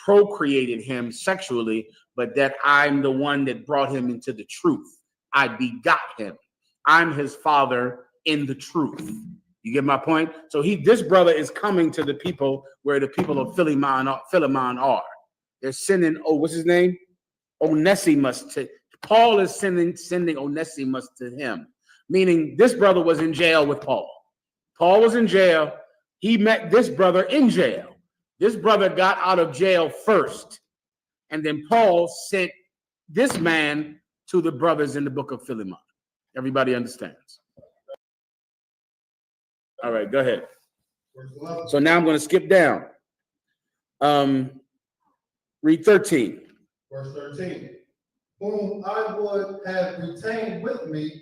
procreated him sexually, but that I'm the one that brought him into the truth. I begot him. I'm his father in the truth. You get my point? So this brother is coming to the people where the people of Philemon are. They're sending, what's his name? Onesimus. Paul is sending Onesimus to him, meaning this brother was in jail with Paul. Paul was in jail. He met this brother in jail. This brother got out of jail first, and then Paul sent this man to the brothers in the book of Philemon. Everybody understands? All right, go ahead. So now I'm going to skip down. Read 13. Verse 13. Whom I would have retained with me,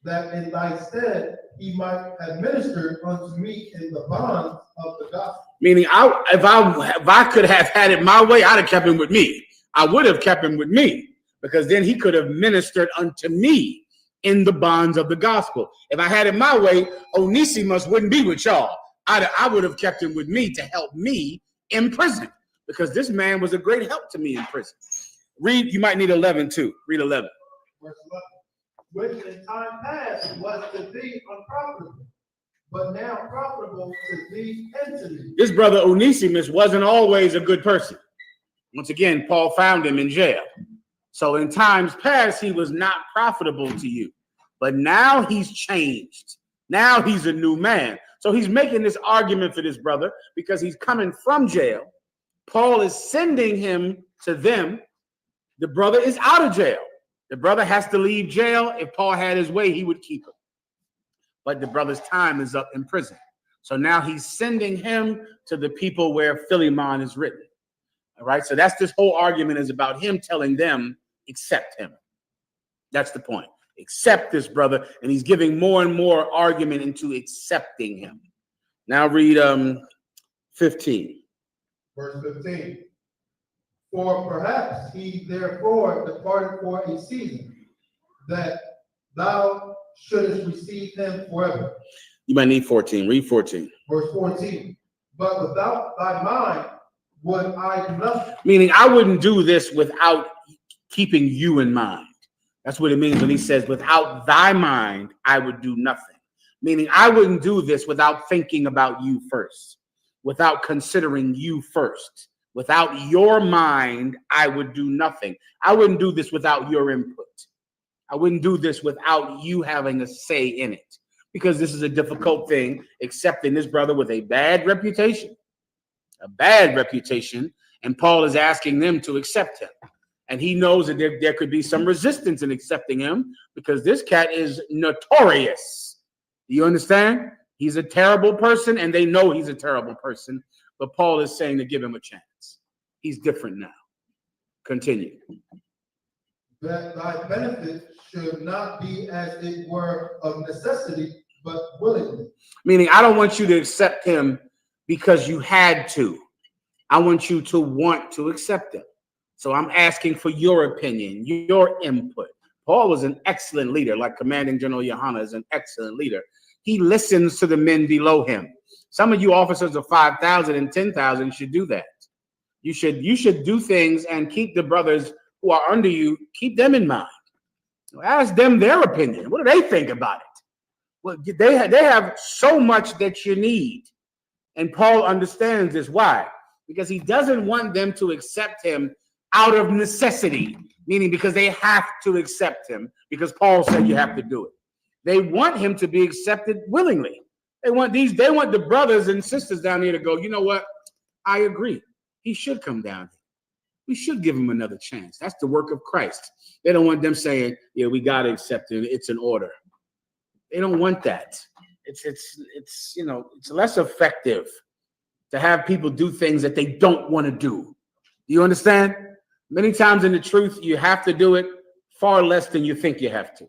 that in thy stead he might have ministered unto me in the bonds of the gospel. Meaning, if I could have had it my way, I'd have kept him with me. I would have kept him with me, because then he could have ministered unto me in the bonds of the gospel. If I had it my way, Onesimus wouldn't be with y'all. I would have kept him with me to help me in prison, because this man was a great help to me in prison. Read, you might need 11 too. Read 11. Verse 11. Which in time past was to thee unprofitable, but now profitable to thee and to me. This brother Onesimus wasn't always a good person. Once again, Paul found him in jail. So in times past, he was not profitable to you. But now he's changed. Now he's a new man. So he's making this argument for this brother because he's coming from jail. Paul is sending him to them. The brother is out of jail. The brother has to leave jail. If Paul had his way, he would keep him. But the brother's time is up in prison. So now he's sending him to the people where Philemon is written. All right. So that's this whole argument is about him telling them, accept him. That's the point. Accept this brother. And he's giving more and more argument into accepting him. Now read 15. Verse 15. For perhaps he therefore departed for a season, that thou shouldest receive him forever. You might need 14. Read 14. Verse 14. But without thy mind would I do nothing. Meaning I wouldn't do this without keeping you in mind. That's what it means when he says, without thy mind, I would do nothing. Meaning I wouldn't do this without thinking about you first, without considering you first. Without your mind, I would do nothing. I wouldn't do this without your input. I wouldn't do this without you having a say in it, because this is a difficult thing, accepting this brother with a bad reputation, and Paul is asking them to accept him. And he knows that there could be some resistance in accepting him because this cat is notorious. Do you understand? He's a terrible person, and they know he's a terrible person. But Paul is saying to give him a chance. He's different now. Continue. That thy benefit should not be as it were of necessity, but willingly. Meaning, I don't want you to accept him because you had to. I want you to want to accept him. So I'm asking for your opinion, your input. Paul was an excellent leader, like Commanding General Johanna is an excellent leader. He listens to the men below him. Some of you officers of 5,000 and 10,000 should do that. You should do things and keep the brothers who are under you, keep them in mind. Ask them their opinion. What do they think about it? Well, they have so much that you need. And Paul understands this. Why? Because he doesn't want them to accept him out of necessity, meaning because they have to accept him, because Paul said you have to do it. They want him to be accepted willingly. They want the brothers and sisters down here to go, you know what? I agree. He should come down here. We should give him another chance. That's the work of Christ. They don't want them saying, yeah, we got to accept it. It's an order. They don't want that. It's less effective to have people do things that they don't want to do. Do you understand? Many times in the truth, you have to do it far less than you think you have to.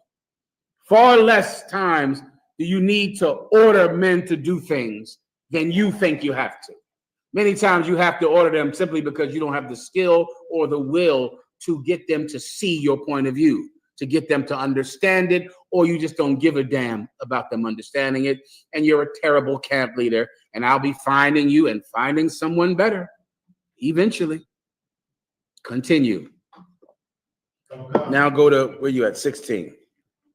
Far less times do you need to order men to do things than you think you have to. Many times you have to order them simply because you don't have the skill or the will to get them to see your point of view, to get them to understand it, or you just don't give a damn about them understanding it, and you're a terrible camp leader, and I'll be finding you and finding someone better eventually. Continue. Okay. Now go to where you at, 16.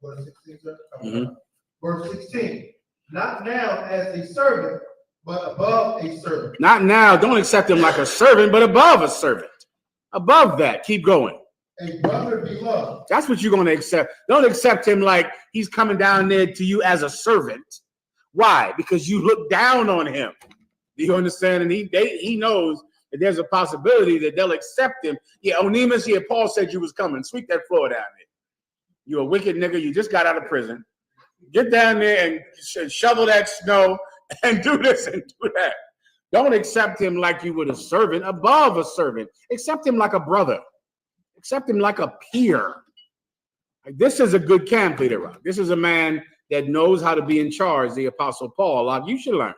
Verse 16, sir? Mhm. Verse 16. Not now as a servant, but above a servant. Not now. Don't accept him like a servant, but above a servant. Above that. Keep going. A brother beloved. That's what you're going to accept. Don't accept him like he's coming down there to you as a servant. Why? Because you look down on him. Do you understand? And he knows that there's a possibility that they'll accept him. Yeah, Onesimus, yeah, Paul said you was coming. Sweep that floor down there. You're a wicked nigga. You just got out of prison. Get down there and shovel that snow and do this and do that. Don't accept him like you would a servant, above a servant. Accept him like a brother. Accept him like a peer. Like, this is a good camp leader, Rob. This is a man that knows how to be in charge, the Apostle Paul. Like, you should learn.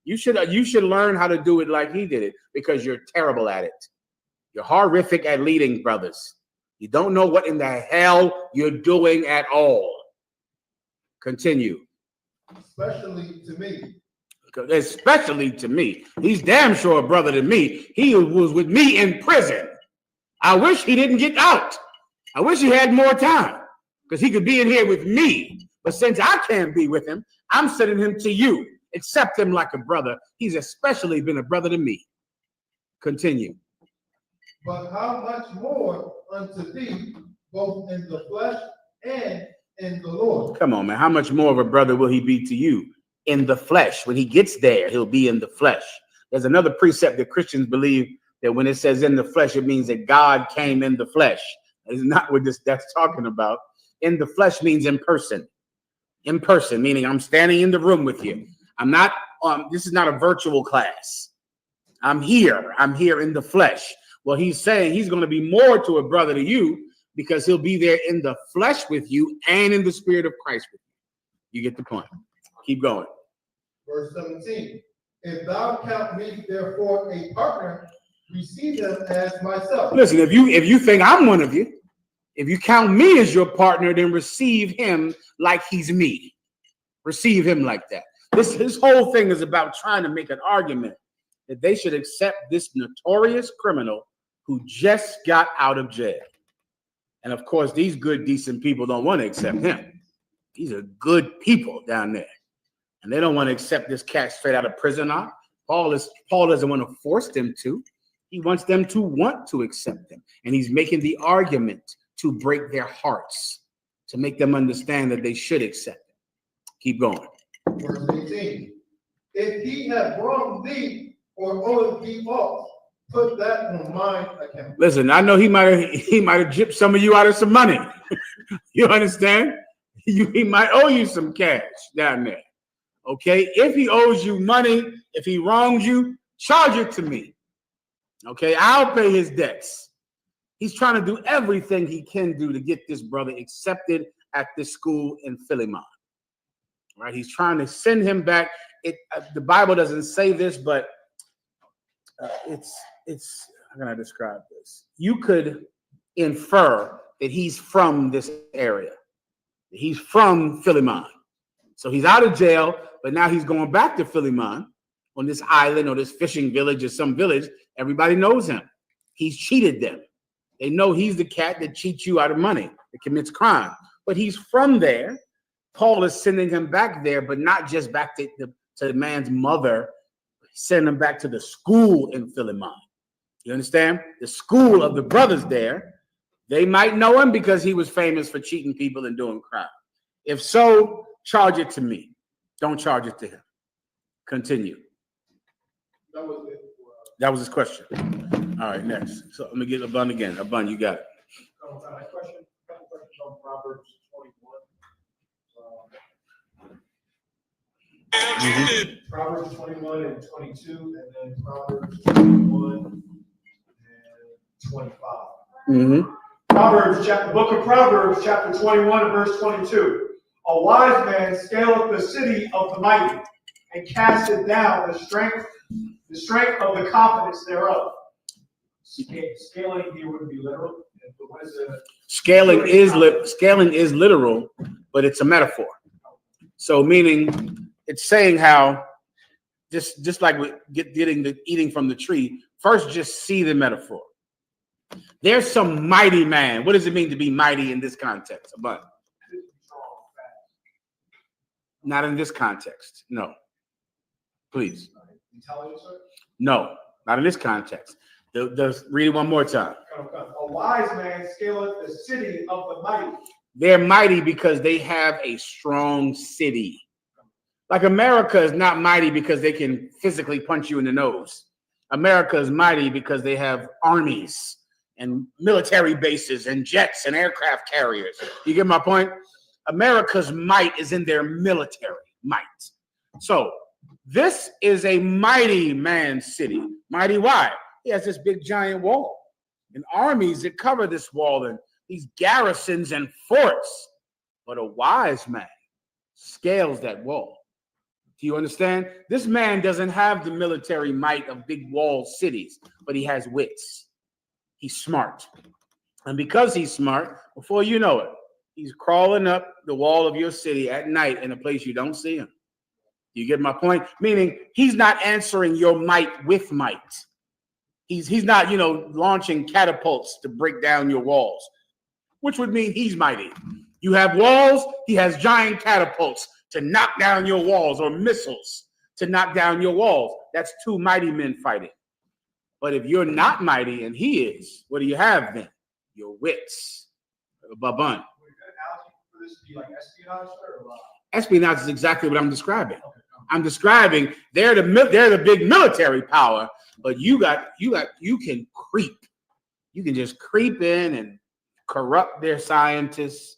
You should learn how to do it like he did it, because you're terrible at it. You're horrific at leading, brothers. You don't know what in the hell you're doing at all. Continue. Especially to me. Especially to me. He's damn sure a brother to me. He was with me in prison. I wish he didn't get out. I wish he had more time, because he could be in here with me. But since I can't be with him, I'm sending him to you. Accept him like a brother. He's especially been a brother to me. Continue. But how much more unto thee, both in the flesh and in the Lord? Come on, man. How much more of a brother will he be to you in the flesh? When he gets there, he'll be in the flesh. There's another precept that Christians believe that when it says in the flesh, it means that God came in the flesh. It's not what that's talking about. In the flesh means in person. In person, meaning I'm standing in the room with you. I'm not, this is not a virtual class. I'm here in the flesh. Well, he's saying he's going to be more to a brother to you, because he'll be there in the flesh with you and in the spirit of Christ with you. You get the point. Keep going. Verse 17. If thou count me therefore a partner, receive him as myself. Listen, if you think I'm one of you, if you count me as your partner, then receive him like he's me. Receive him like that. This whole thing is about trying to make an argument that they should accept this notorious criminal who just got out of jail. And of course, these good, decent people don't want to accept him. These are good people down there. And they don't want to accept this cat straight out of prison. Paul doesn't want to force them to. He wants them to want to accept him. And he's making the argument to break their hearts, to make them understand that they should accept him. Keep going. Verse 18. If he have wronged thee or owed thee fault, put that on mine account. Listen, I know he might have gypped some of you out of some money. You understand? He might owe you some cash down there. Okay? If he owes you money, if he wrongs you, charge it to me. Okay? I'll pay his debts. He's trying to do everything he can do to get this brother accepted at this school in Philemon. Right? He's trying to send him back. The Bible doesn't say this, but it's how can I describe this? You could infer that he's from this area. He's from Philemon. So he's out of jail, but now he's going back to Philemon on this island or this fishing village or some village. Everybody knows him. He's cheated them. They know he's the cat that cheats you out of money, that commits crime. But he's from there. Paul is sending him back there, but not just back to the man's mother, send him back to the school in Philemon. You understand? The school of the brothers there. They might know him because he was famous for cheating people and doing crime. If so, charge it to me. Don't charge it to him. Continue. That was it. That was his question. All right, next. So let me get Abun again. Abun, you got it. A couple questions on Proverbs 21. Proverbs 21 and 22, and then Proverbs 21 and 25. Book of Proverbs, chapter 21, verse 22. A wise man scaleth the city of the mighty, and casteth down the strength of the confidence thereof. Scaling here wouldn't be literal. What is it? Scaling is literal, but it's a metaphor. So meaning it's saying how just like with eating from the tree, first just see the metaphor. There's some mighty man. What does it mean to be mighty in this context? But not in this context. No. Please. Intelligence, sir? No, not in this context. Read it one more time. A wise man scaleth the city of the mighty. They're mighty because they have a strong city. Like America is not mighty because they can physically punch you in the nose. America is mighty because they have armies and military bases and jets and aircraft carriers. You get my point? America's might is in their military might. So this is a mighty man's city. Mighty why? He has this big giant wall and armies that cover this wall and these garrisons and forts. But a wise man scales that wall. Do you understand? This man doesn't have the military might of big walled cities, but he has wits. He's smart. And because he's smart, before you know it, he's crawling up the wall of your city at night in a place you don't see him. You get my point? Meaning he's not answering your might with might. He's not, launching catapults to break down your walls, which would mean he's mighty. You have walls, he has giant catapults to knock down your walls or missiles to knock down your walls. That's two mighty men fighting. But if you're not mighty and he is, what do you have then? Your wits. Babun. Would a good analogy for this be like espionage, or what? Espionage is exactly what I'm describing. I'm describing they're the big military power, but you can creep. You can just creep in and corrupt their scientists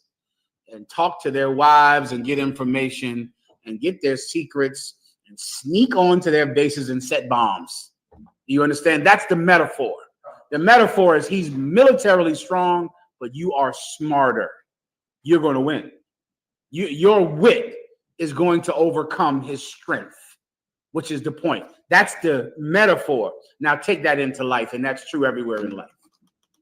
and talk to their wives and get information and get their secrets and sneak onto their bases and set bombs. You understand? That's the metaphor. The metaphor is he's militarily strong, but you are smarter. You're going to win. Your wit is going to overcome his strength, which is the point. That's the metaphor. Now take that into life, and that's true everywhere in life.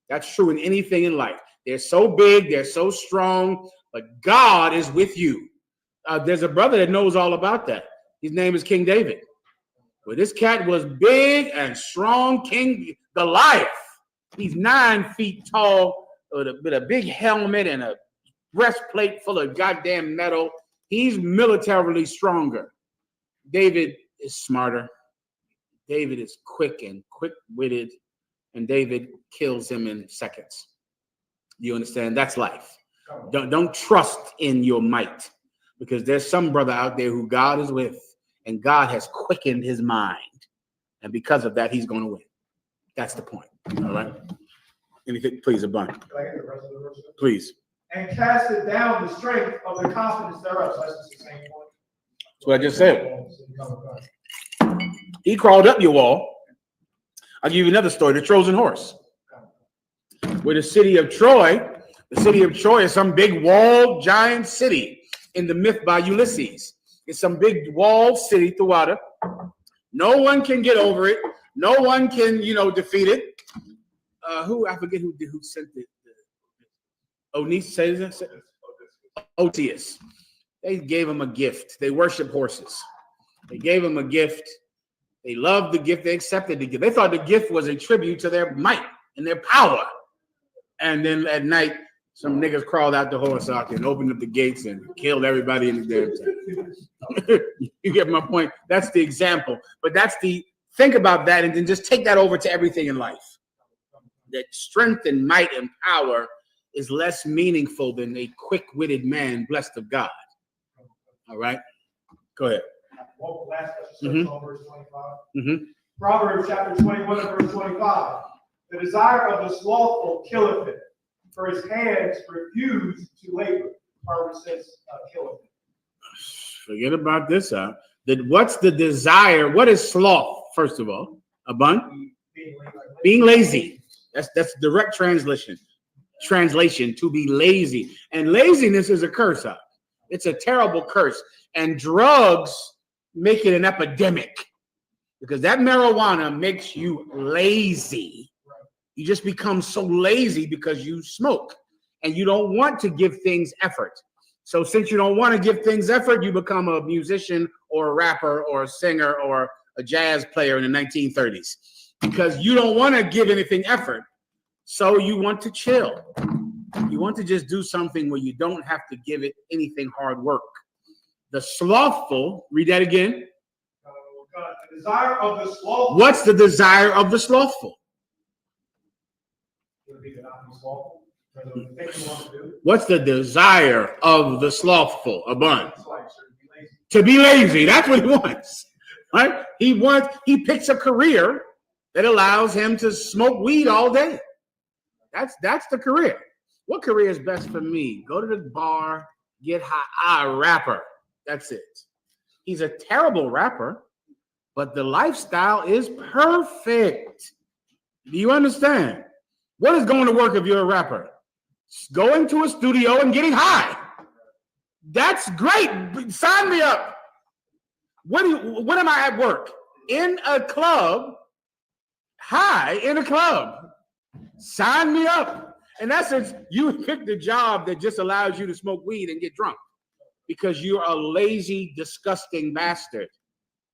That's true in anything in life. They're so big, they're so strong, but God is with you. There's a brother that knows all about that. His name is King David. Well, this cat was big and strong, King Goliath. He's 9 feet tall with a big helmet and a breastplate full of goddamn metal. He's militarily stronger. David is smarter. David is quick and quick-witted, and David kills him in seconds. You understand? That's life. Don't trust in your might, because there's some brother out there who God is with, and God has quickened his mind. And because of that, he's going to win. That's the point. All right? Anything, please, Abun. Can I get the rest of the verse? Please. And casted down the strength of the confidence thereof. So that's just the same point. That's what I just said. He crawled up your wall. I'll give you another story, the Trojan horse. Where the city of Troy is some big walled giant city in the myth by Ulysses. It's some big walled city through water. No one can get over it. No one can, defeat it. I forget who sent it. Otius. They gave him a gift. They worship horses. They gave him a gift. They loved the gift. They accepted the gift. They thought the gift was a tribute to their might and their power. And then at night, some niggas crawled out the horse ark and opened up the gates and killed everybody in the damn town. You get my point? That's the example. But think about that and then just take that over to everything in life. That strength and might and power is less meaningful than a quick-witted man blessed of God. All right? Go ahead. Well, last verse 25. Proverbs chapter 21 and verse 25. The desire of the slothful killeth him, for his hands refuse to labor. Proverbs says, killeth him. Forget about this. What's the desire? What is sloth, first of all? Being lazy. That's direct translation. To be lazy. And laziness is a curse. It's a terrible curse. And drugs make it an epidemic, because that marijuana makes you lazy. You just become so lazy because you smoke and you don't want to give things effort. So since you don't want to give things effort, you become a musician or a rapper or a singer or a jazz player in the 1930s, because you don't want to give anything effort. So you want to chill. You want to just do something where you don't have to give it anything hard work. The slothful, read that again. The desire of the slothful. What's the desire of the slothful? What's the desire of the slothful? A bun. To be lazy. That's what he wants. Right? He picks a career that allows him to smoke weed all day. That's the career. What career is best for me? Go to the bar, get high. Rapper. That's it. He's a terrible rapper, but the lifestyle is perfect. Do you understand? What is going to work if you're a rapper? Going to a studio and getting high. That's great. Sign me up. When am I at work? In a club, high in a club. Sign me up. In essence, you picked a job that just allows you to smoke weed and get drunk because you're a lazy, disgusting bastard.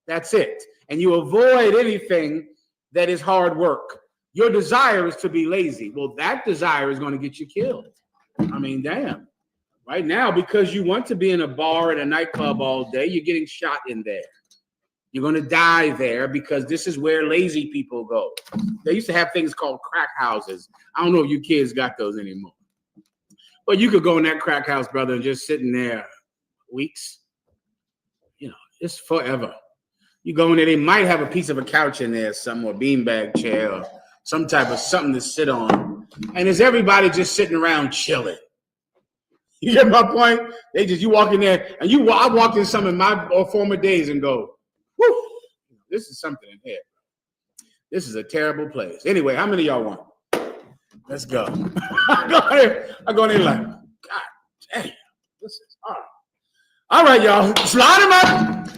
That's it. And you avoid anything that is hard work. Your desire is to be lazy. Well, that desire is going to get you killed. I mean, damn. Right now, because you want to be in a bar and a nightclub all day, you're getting shot in there. You're going to die there because this is where lazy people go. They used to have things called crack houses. I don't know if you kids got those anymore. But you could go in that crack house, brother, and just sit in there weeks. You know, it's forever. You go in there, they might have a piece of a couch in there, some or beanbag chair or some type of something to sit on. And there's everybody just sitting around chilling. You get my point? You walk in there, and I walked in some of my former days and go, whoo, this is something in here. This is a terrible place. Anyway, how many of y'all want? Let's go. I go in there like, God damn, this is hard. All right, y'all, slide them up.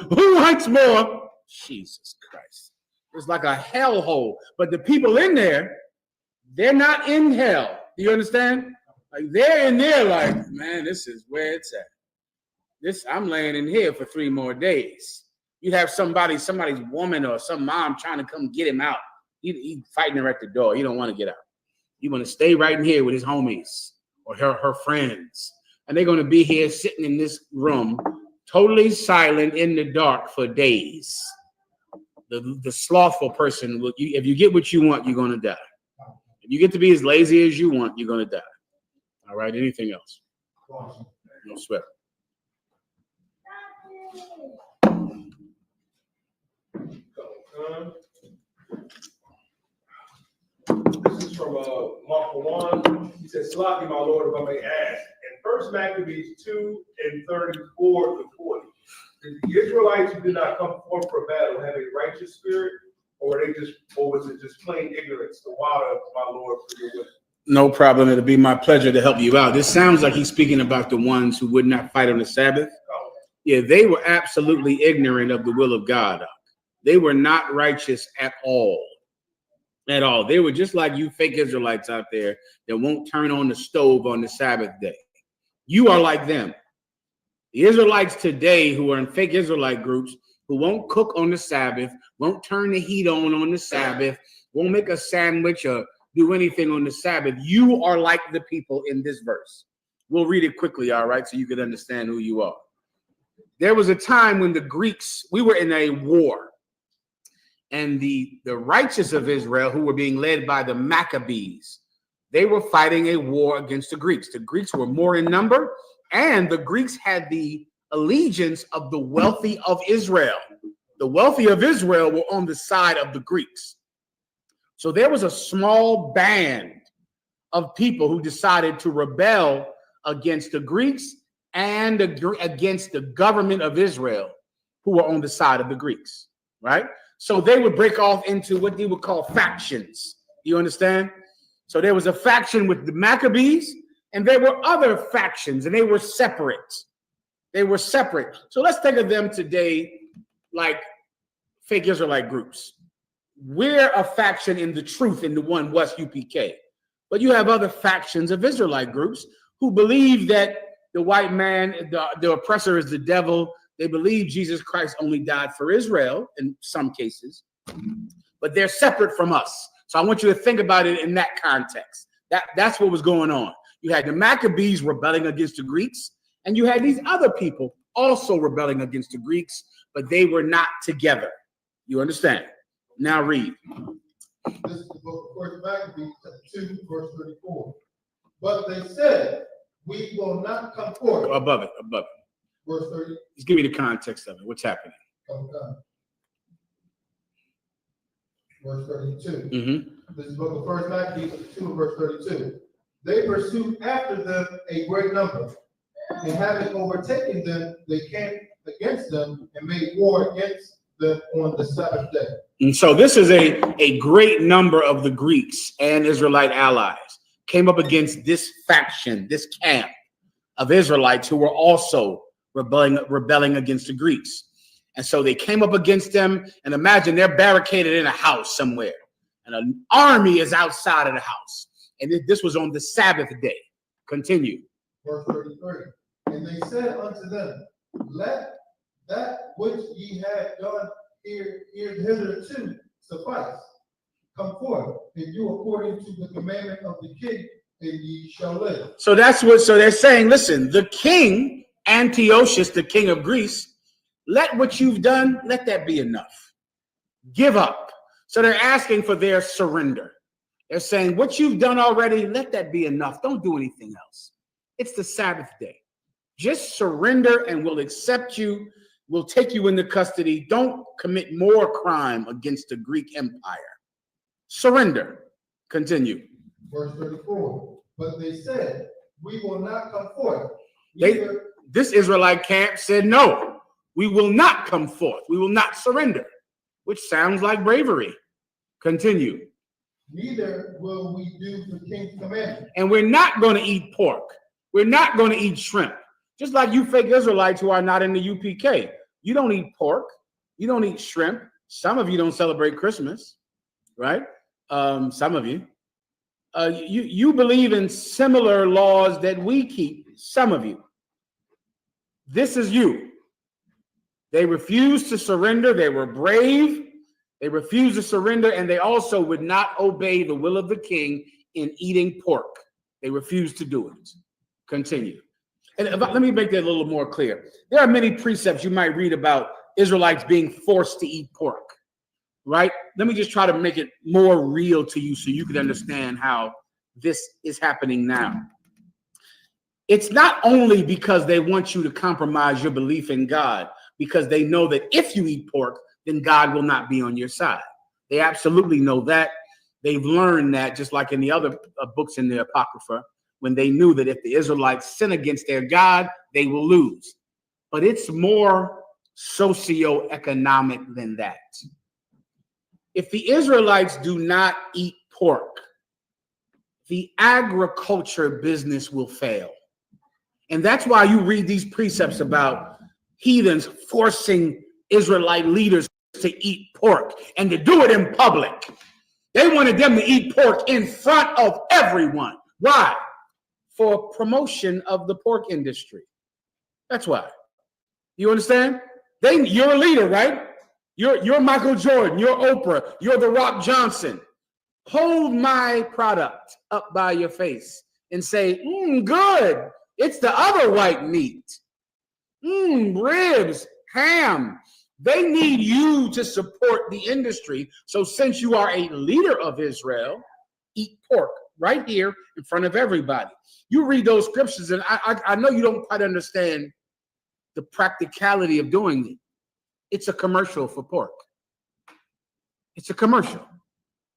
Who wants more? Jesus Christ. It's like a hellhole. But the people in there, they're not in hell. Do you understand? Like they're in there like, man, this is where it's at. I'm laying in here for 3 more days. You'd have somebody's woman or some mom trying to come get him out. He fighting her at the door. You don't want to get out. You want to stay right in here with his homies or her friends. And they're going to be here sitting in this room, totally silent in the dark for days. The slothful person, if you get what you want, you're going to die. If you get to be as lazy as you want, you're going to die. All right, anything else? No sweat. This is from Mark 1. He says, "Slap me, my Lord, if I may ask." In 1 Maccabees 2:34-40, did the Israelites who did not come forth for battle have a righteous spirit, or was it just plain ignorance? The water, my Lord, for your will. No problem. It'll be my pleasure to help you out. This sounds like he's speaking about the ones who would not fight on the Sabbath. Yeah, they were absolutely ignorant of the will of God. They were not righteous at all. At all. They were just like you fake Israelites out there that won't turn on the stove on the Sabbath day. You are like them. The Israelites today who are in fake Israelite groups who won't cook on the Sabbath, won't turn the heat on the Sabbath, won't make a sandwich or do anything on the Sabbath. You are like the people in this verse. We'll read it quickly, all right, so you can understand who you are. There was a time when the Greeks, we were in a war, and the righteous of Israel, who were being led by the Maccabees, they were fighting a war against the Greeks. The Greeks were more in number, and the Greeks had the allegiance of the wealthy of Israel. The wealthy of Israel were on the side of the Greeks. So there was a small band of people who decided to rebel against the Greeks and against the government of Israel, who were on the side of the Greeks, right? So they would break off into what they would call factions. You understand? So there was a faction with the Maccabees, and there were other factions, and they were separate. They were separate. So let's think of them today like fake Israelite groups. We're a faction in the truth in the one West UPK. But you have other factions of Israelite groups who believe that the white man, the oppressor is the devil. They believe Jesus Christ only died for Israel in some cases, but they're separate from us. So I want you to think about it in that context. That's what was going on. You had the Maccabees rebelling against the Greeks, and you had these other people also rebelling against the Greeks, but they were not together. You understand? Now read. This is the book of First Maccabees, chapter 2, verse 34. But they said, we will not come forth. Above it. Verse 30. Just give me the context of it. What's happening? Verse 32. Mm-hmm. This is the book of First Maccabees, chapter 2, verse 32. They pursued after them a great number, and having overtaken them, they came against them and made war against them on the Sabbath day. And so this is a great number of the Greeks and Israelite allies came up against this faction, this camp of Israelites who were also rebelling against the Greeks. And so they came up against them, and imagine they're barricaded in a house somewhere, and an army is outside of the house. And this was on the Sabbath day. Continue. Verse 33. And they said unto them, let that which ye had done hitherto suffice. Come forth and do according to the commandment of the king, and ye shall live. So they're saying, listen, the king, Antiochus, the king of Greece, let what you've done, let that be enough. Give up. So they're asking for their surrender. They're saying, what you've done already, let that be enough. Don't do anything else. It's the Sabbath day. Just surrender and we'll accept you. We'll take you into custody. Don't commit more crime against the Greek Empire. Surrender. Continue. Verse 34. But they said, we will not come forth. This Israelite camp said, no, we will not come forth. We will not surrender, which sounds like bravery. Continue. Neither will we do the king's commandment. And we're not going to eat pork. We're not going to eat shrimp. Just like you fake Israelites who are not in the UPK. You don't eat pork. You don't eat shrimp. Some of you don't celebrate Christmas, right? Some of you. You believe in similar laws that we keep, some of you. This is you. They refused to surrender. They were brave. They refused to surrender, and they also would not obey the will of the king in eating pork. They refused to do it. Continue. And let me make that a little more clear. There are many precepts you might read about Israelites being forced to eat pork, right? Let me just try to make it more real to you so you can understand how this is happening now. It's not only because they want you to compromise your belief in God, because they know that if you eat pork, then God will not be on your side. They absolutely know that. They've learned that, just like in the other books in the Apocrypha, when they knew that if the Israelites sin against their God, they will lose. But it's more socioeconomic than that. If the Israelites do not eat pork, the agriculture business will fail. And that's why you read these precepts about heathens forcing Israelite leaders to eat pork and to do it in public. They wanted them to eat pork in front of everyone. Why? For promotion of the pork industry. That's why. You understand? You're a leader, right? You're Michael Jordan, you're Oprah, you're The Rock Johnson. Hold my product up by your face and say, good. It's the other white meat. Ribs, ham. They need you to support the industry. So since you are a leader of Israel, eat pork right here in front of everybody. You read those scriptures, and I know you don't quite understand the practicality of doing it. It's a commercial for pork. It's a commercial.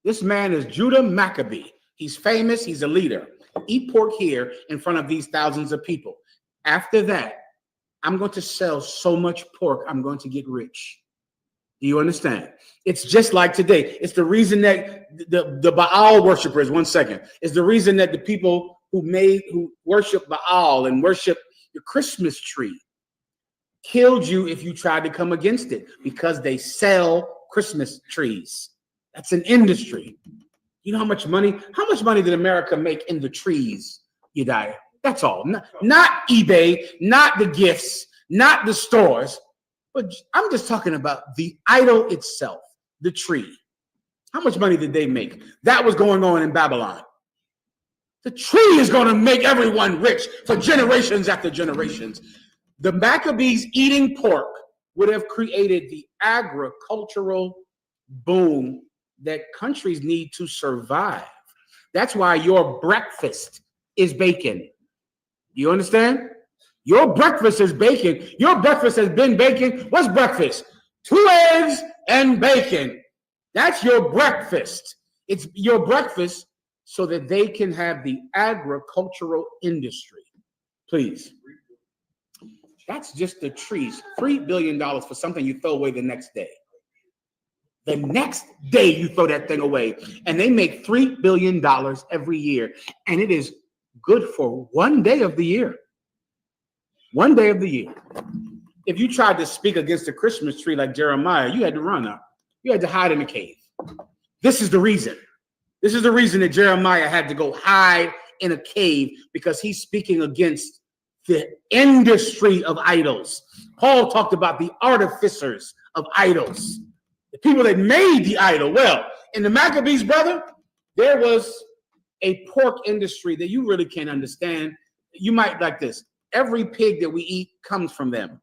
This man is Judah Maccabee. He's famous. He's a leader. Eat pork here in front of these thousands of people. After that, I'm going to sell so much pork, I'm going to get rich. Do you understand? It's just like today. It's the reason that the Baal worshipers, one second, is the reason that the people who worship Baal and worship the Christmas tree killed you if you tried to come against it, because they sell Christmas trees. That's an industry. You know how much money did America make in the trees, Yediah? That's all. Not eBay, not the gifts, not the stores, but I'm just talking about the idol itself, the tree. How much money did they make? That was going on in Babylon. The tree is going to make everyone rich for generations after generations. The Maccabees eating pork would have created the agricultural boom that countries need to survive. That's why your breakfast is bacon. You understand? Your breakfast is bacon. Your breakfast has been bacon. What's breakfast? 2 eggs and bacon. That's your breakfast. It's your breakfast so that they can have the agricultural industry. Please. That's just the trees. $3 billion for something you throw away the next day. The next day you throw that thing away. And they make $3 billion every year. And it is good for 1 day of the year. 1 day of the year. If you tried to speak against the Christmas tree like Jeremiah, you had to run up. You had to hide in a cave. This is the reason. This is the reason that Jeremiah had to go hide in a cave, because he's speaking against the industry of idols. Paul talked about the artificers of idols, the people that made the idol. Well, in the Maccabees, brother, there was a pork industry that you really can't understand. You might like this. Every pig that we eat comes from them.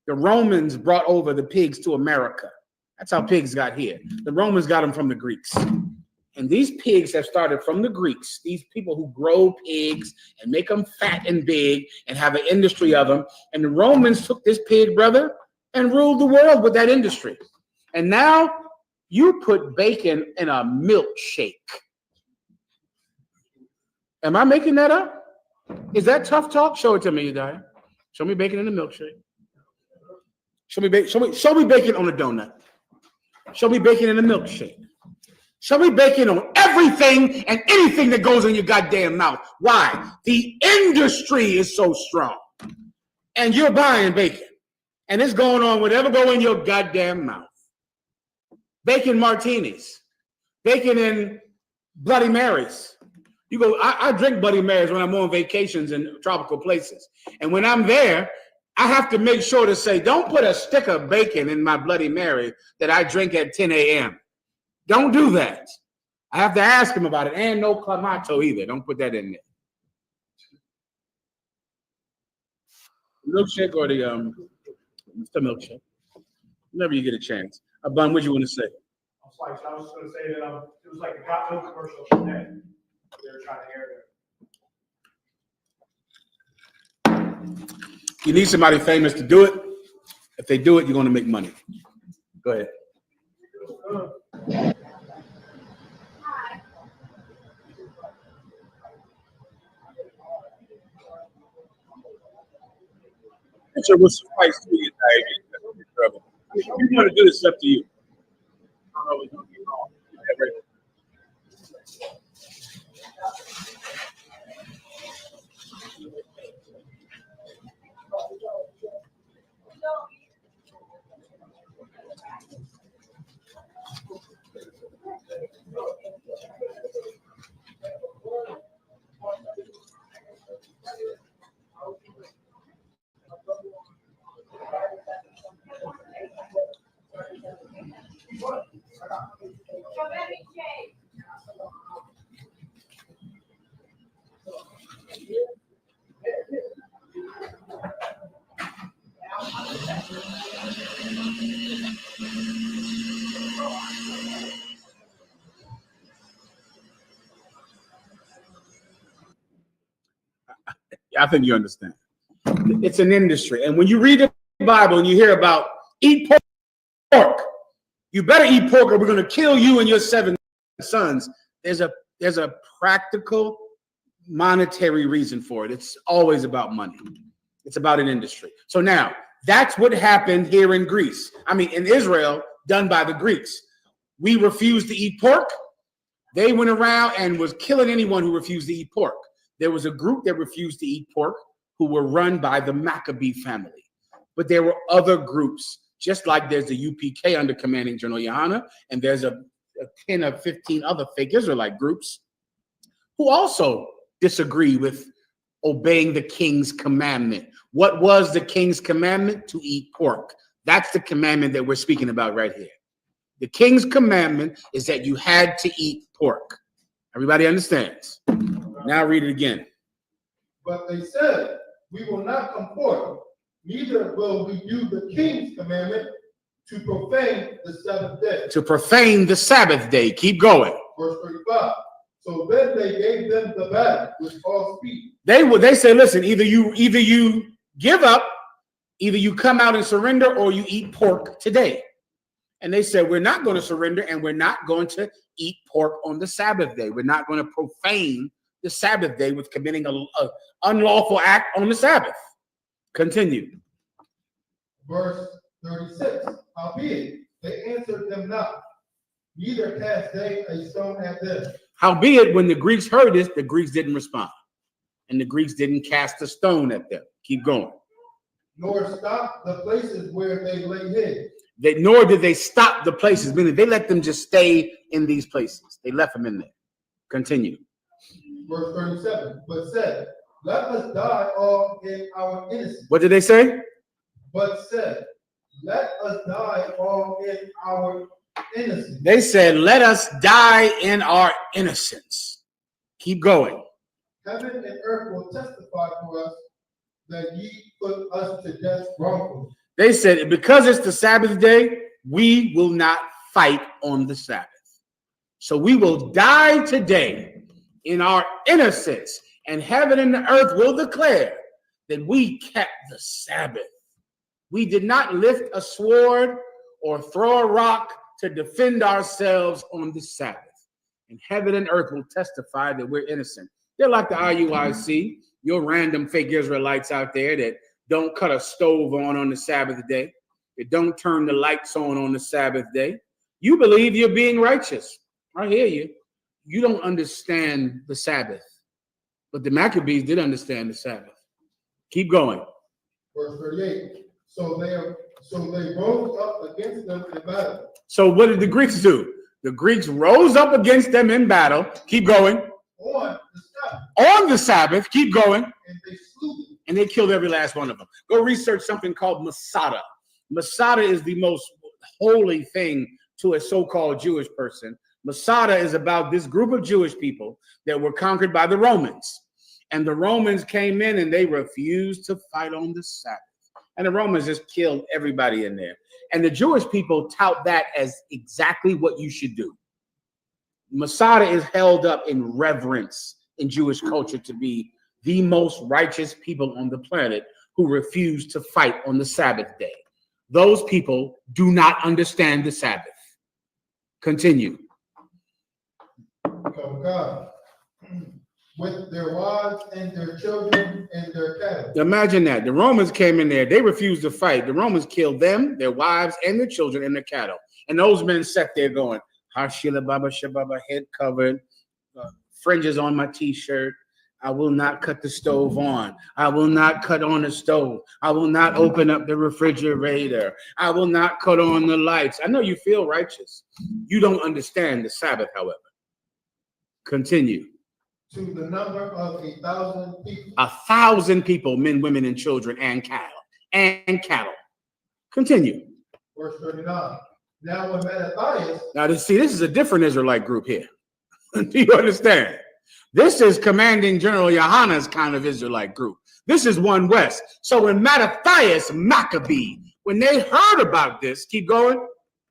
The Romans brought over the pigs to America. That's how pigs got here. The Romans got them from the Greeks. And these pigs have started from the Greeks, these people who grow pigs and make them fat and big and have an industry of them. And the Romans took this pig, brother, and ruled the world with that industry. And now you put bacon in a milkshake. Am I making that up? Is that tough talk? Show it to me, Udiah. Show me bacon in a milkshake. Show me bacon on a donut. Show me bacon in a milkshake. Show me bacon on everything and anything that goes in your goddamn mouth. Why? The industry is so strong. And you're buying bacon. And it's going on whatever go in your goddamn mouth. Bacon martinis. Bacon in Bloody Marys. You go, I drink Bloody Marys when I'm on vacations in tropical places. And when I'm there, I have to make sure to say, don't put a stick of bacon in my Bloody Mary that I drink at 10 a.m. Don't do that. I have to ask him about it. And no clamato either. Don't put that in there. Milkshake or the milkshake. Whenever you get a chance. Bun, what do you want to say? I was going to say that it was like a got milk commercial today. They were trying to air it. You need somebody famous to do it. If they do it, you're going to make money. Go ahead. Picture will suffice to you, Diane. If you want to do this, it's up to you. I don't know what's going to be wrong. I think you understand. It's an industry. And when you read the Bible and you hear about eat pork, you better eat pork or we're going to kill you and your 7 sons. There's a practical monetary reason for it. It's always about money. It's about an industry. So now that's what happened here in Greece. I mean, in Israel, done by the Greeks. We refused to eat pork. They went around and was killing anyone who refused to eat pork. There was a group that refused to eat pork who were run by the Maccabee family. But there were other groups, just like there's the UPK under commanding General Yohana, and there's a 10 or 15 other fake Israelite groups who also disagree with obeying the king's commandment. What was the king's commandment? To eat pork. That's the commandment that we're speaking about right here. The king's commandment is that you had to eat pork. Everybody understands? Now read it again. But they said, we will not come forth, neither will we do the king's commandment to profane the Sabbath day. To profane the Sabbath day. Keep going. Verse 35. So then they gave them the bag with all speed. They say, listen, either you give up, either you come out and surrender, or you eat pork today. And they said, we're not going to surrender, and we're not going to eat pork on the Sabbath day. We're not going to profane the Sabbath day with committing an unlawful act on the Sabbath. Continue. Verse 36. Howbeit, they answered them not, neither cast they a stone at them. Howbeit, when the Greeks heard this, the Greeks didn't respond. And the Greeks didn't cast a stone at them. Keep going. Nor stop the places where they lay hid. Nor did they stop the places, meaning they let them just stay in these places. They left them in there. Continue. Verse 37. But said, let us die all in our innocence. What did they say? But said, let us die all in our innocence. They said, let us die in our innocence. Keep going. Heaven and earth will testify for us that ye put us to death wrongfully. They said, because it's the Sabbath day, we will not fight on the Sabbath. So we will die today in our innocence, and heaven and the earth will declare that we kept the Sabbath. We did not lift a sword or throw a rock to defend ourselves on the Sabbath. And heaven and earth will testify that we're innocent. They're like the IUIC, your random fake Israelites out there that don't cut a stove on the Sabbath day. That don't turn the lights on the Sabbath day. You believe you're being righteous. I hear you. You don't understand the Sabbath. But the Maccabees did understand the Sabbath. Keep going. Verse 38. So they rose up against them in battle. So what did the Greeks do? The Greeks rose up against them in battle. Keep going. On the Sabbath. Keep going. And they slew them. And they killed every last one of them. Go research something called Masada. Masada is the most holy thing to a so-called Jewish person. Masada is about this group of Jewish people that were conquered by the Romans. And the Romans came in and they refused to fight on the Sabbath. And the Romans just killed everybody in there. And the Jewish people tout that as exactly what you should do. Masada is held up in reverence in Jewish culture to be the most righteous people on the planet who refuse to fight on the Sabbath day. Those people do not understand the Sabbath. Continue. God. With their wives and their children and their cattle. Imagine that. The Romans came in there. They refused to fight. The Romans killed them, their wives, and their children and their cattle. And those men sat there going, Hashila Baba Shababa, head covered, fringes on my t-shirt. I will not cut the stove on. I will not cut on the stove. I will not open up the refrigerator. I will not cut on the lights. I know you feel righteous. You don't understand the Sabbath, however. Continue. To the number of 1,000 people. 1,000 people, men, women, and children, and cattle. Continue. Verse 39. Now when Mattathias. Now, this is a different Israelite group here. Do you understand? This is Commanding General Yohana's kind of Israelite group. This is one west. So when Mattathias Maccabee, when they heard about this, keep going.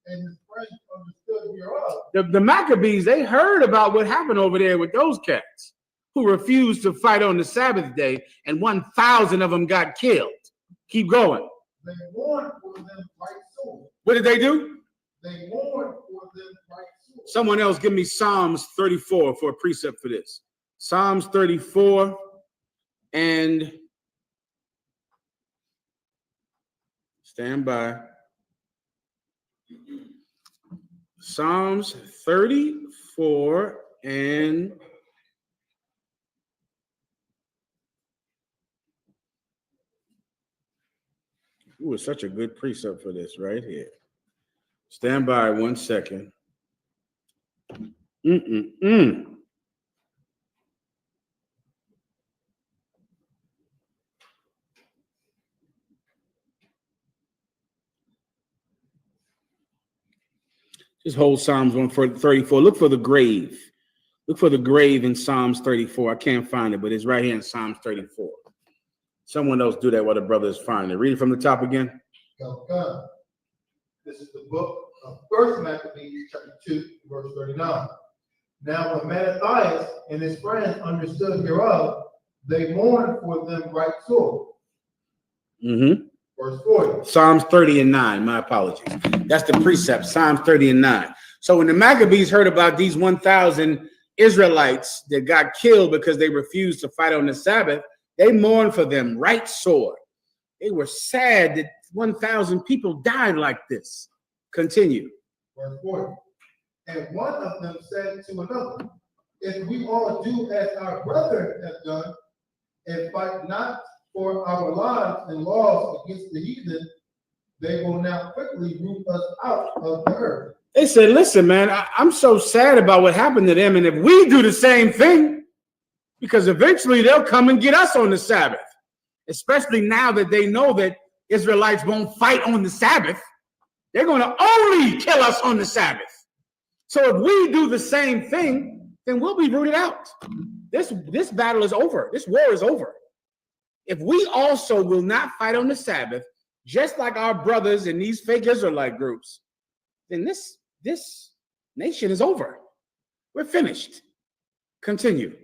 And his friends understood hereof. The Maccabees, they heard about what happened over there with those cats who refused to fight on the Sabbath day, and 1,000 of them got killed. Keep going. They mourned for them right sore. What did they do? They mourned for them right sore. Someone else give me Psalms 34 for a precept for this. Psalms 34 and stand by. Psalms 34 and ooh, it's such a good precept for this right here. Stand by 1 second. Just hold Psalms 134. Look for the grave. Look for the grave in Psalms 34. I can't find it, but it's right here in Psalms 34. Someone else do that while the brother is finding it. Read it from the top again. Okay. This is the book of 1 Maccabees, chapter 2, verse 39. Now when Mattathias and his friends understood hereof, they mourned for them right sore. Mm-hmm. Verse 40. Psalms 30 and 9. My apologies. That's the precept. Psalms 30 and 9. So when the Maccabees heard about these 1,000 Israelites that got killed because they refused to fight on the Sabbath, they mourned for them right sore. They were sad that 1,000 people died like this. Continue. Verse 40. And one of them said to another, if we all do as our brethren have done, and fight not for our lives and laws against the heathen, they will now quickly root us out of the earth. They said, listen, man, I'm so sad about what happened to them. And if we do the same thing, because eventually they'll come and get us on the Sabbath, especially now that they know that Israelites won't fight on the Sabbath. They're going to only kill us on the Sabbath. So if we do the same thing, then we'll be rooted out. This battle is over. This war is over. If we also will not fight on the Sabbath, just like our brothers in these fake Israelite groups, then this nation is over. We're finished. Continue.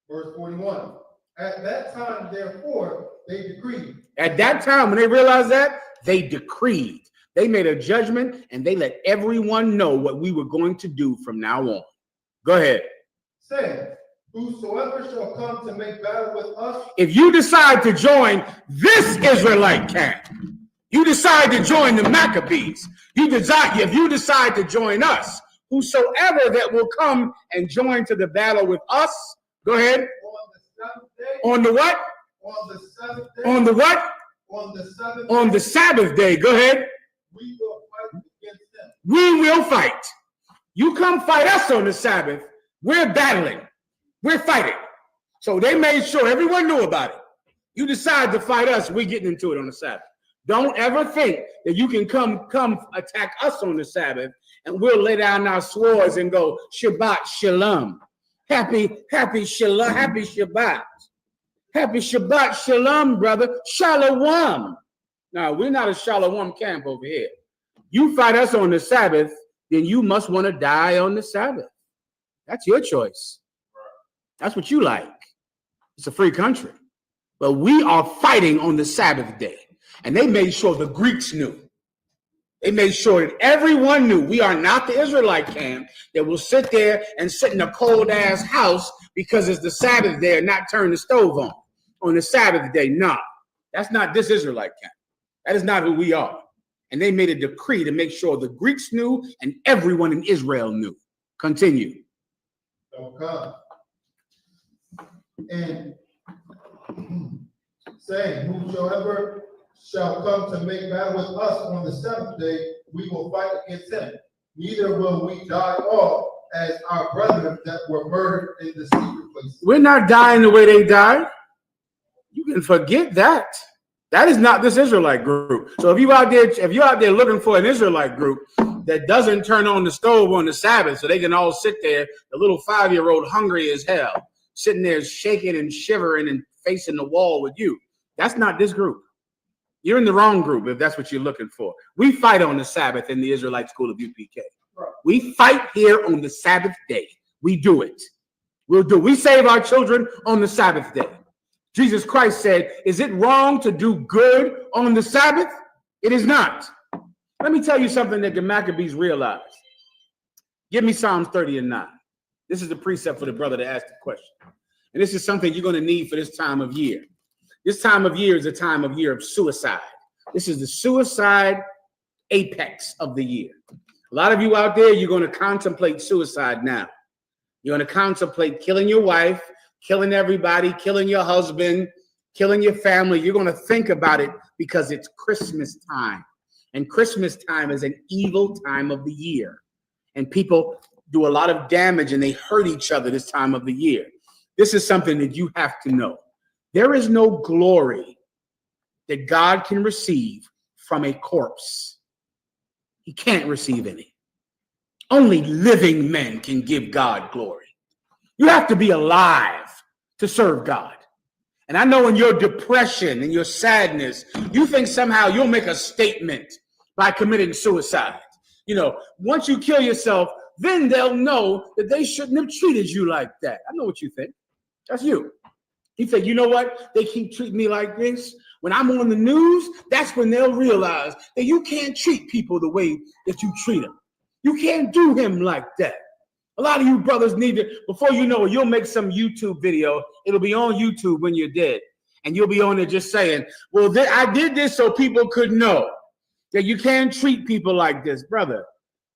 Verse 41. At that time, therefore, they decreed. At that time, when they realized that, they decreed. They made a judgment and they let everyone know what we were going to do from now on. Go ahead. Saying, whosoever shall come to make battle with us. If you decide to join this Israelite camp, you decide to join the Maccabees, if you decide to join us, whosoever that will come and join to the battle with us, go ahead. On the what? On the seventh day. On the what? On the seventh. On the Sabbath day. Go ahead. We will fight against them. We will fight. You come fight us on the Sabbath. We're battling. We're fighting. So they made sure everyone knew about it. You decide to fight us, we're getting into it on the Sabbath. Don't ever think that you can come attack us on the Sabbath and we'll lay down our swords and go Shabbat Shalom. Happy Shalom, happy Shabbat. Happy Shabbat Shalom, brother. Shalom. Now, we're not a Shalom camp over here. You fight us on the Sabbath, then you must want to die on the Sabbath. That's your choice. That's what you like. It's a free country. But we are fighting on the Sabbath day. And they made sure the Greeks knew. They made sure that everyone knew we are not the Israelite camp that will sit there and sit in a cold ass house because it's the Sabbath day and not turn the stove on the Sabbath day. No, that's not this Israelite camp. That is not who we are. And they made a decree to make sure the Greeks knew and everyone in Israel knew. Continue. Okay. And saying, whosoever shall come to make battle with us on the seventh day, we will fight against him. Neither will we die off as our brethren that were murdered in the secret place. We're not dying the way they died. You can forget that. That is not this Israelite group. So if you're out there looking for an Israelite group that doesn't turn on the stove on the Sabbath so they can all sit there, the little 5-year-old hungry as hell, sitting there shaking and shivering and facing the wall with you. That's not this group. You're in the wrong group if that's what you're looking for. We fight on the Sabbath in the Israelite School of UPK. Right. We fight here on the Sabbath day. We do it. We save our children on the Sabbath day. Jesus Christ said, is it wrong to do good on the Sabbath? It is not. Let me tell you something that the Maccabees realized. Give me Psalms 30 and 9. This is the precept for the brother that asked the question. And this is something you're going to need for this time of year. This time of year is a time of year of suicide. This is the suicide apex of the year. A lot of you out there, you're going to contemplate suicide now. You're going to contemplate killing your wife, killing everybody, killing your husband, killing your family. You're going to think about it because it's Christmas time. And Christmas time is an evil time of the year. And people do a lot of damage and they hurt each other this time of the year. This is something that you have to know. There is no glory that God can receive from a corpse. He can't receive any. Only living men can give God glory. You have to be alive to serve God. And I know in your depression and your sadness, you think somehow you'll make a statement by committing suicide. You know, once you kill yourself, then they'll know that they shouldn't have treated you like that. I know what you think. That's you. You think, you know what? They keep treating me like this. When I'm on the news, that's when they'll realize that you can't treat people the way that you treat them. You can't do him like that. A lot of you brothers need to, before you know it, you'll make some YouTube video. It'll be on YouTube when you're dead. And you'll be on there just saying, well, I did this so people could know that you can't treat people like this. Brother,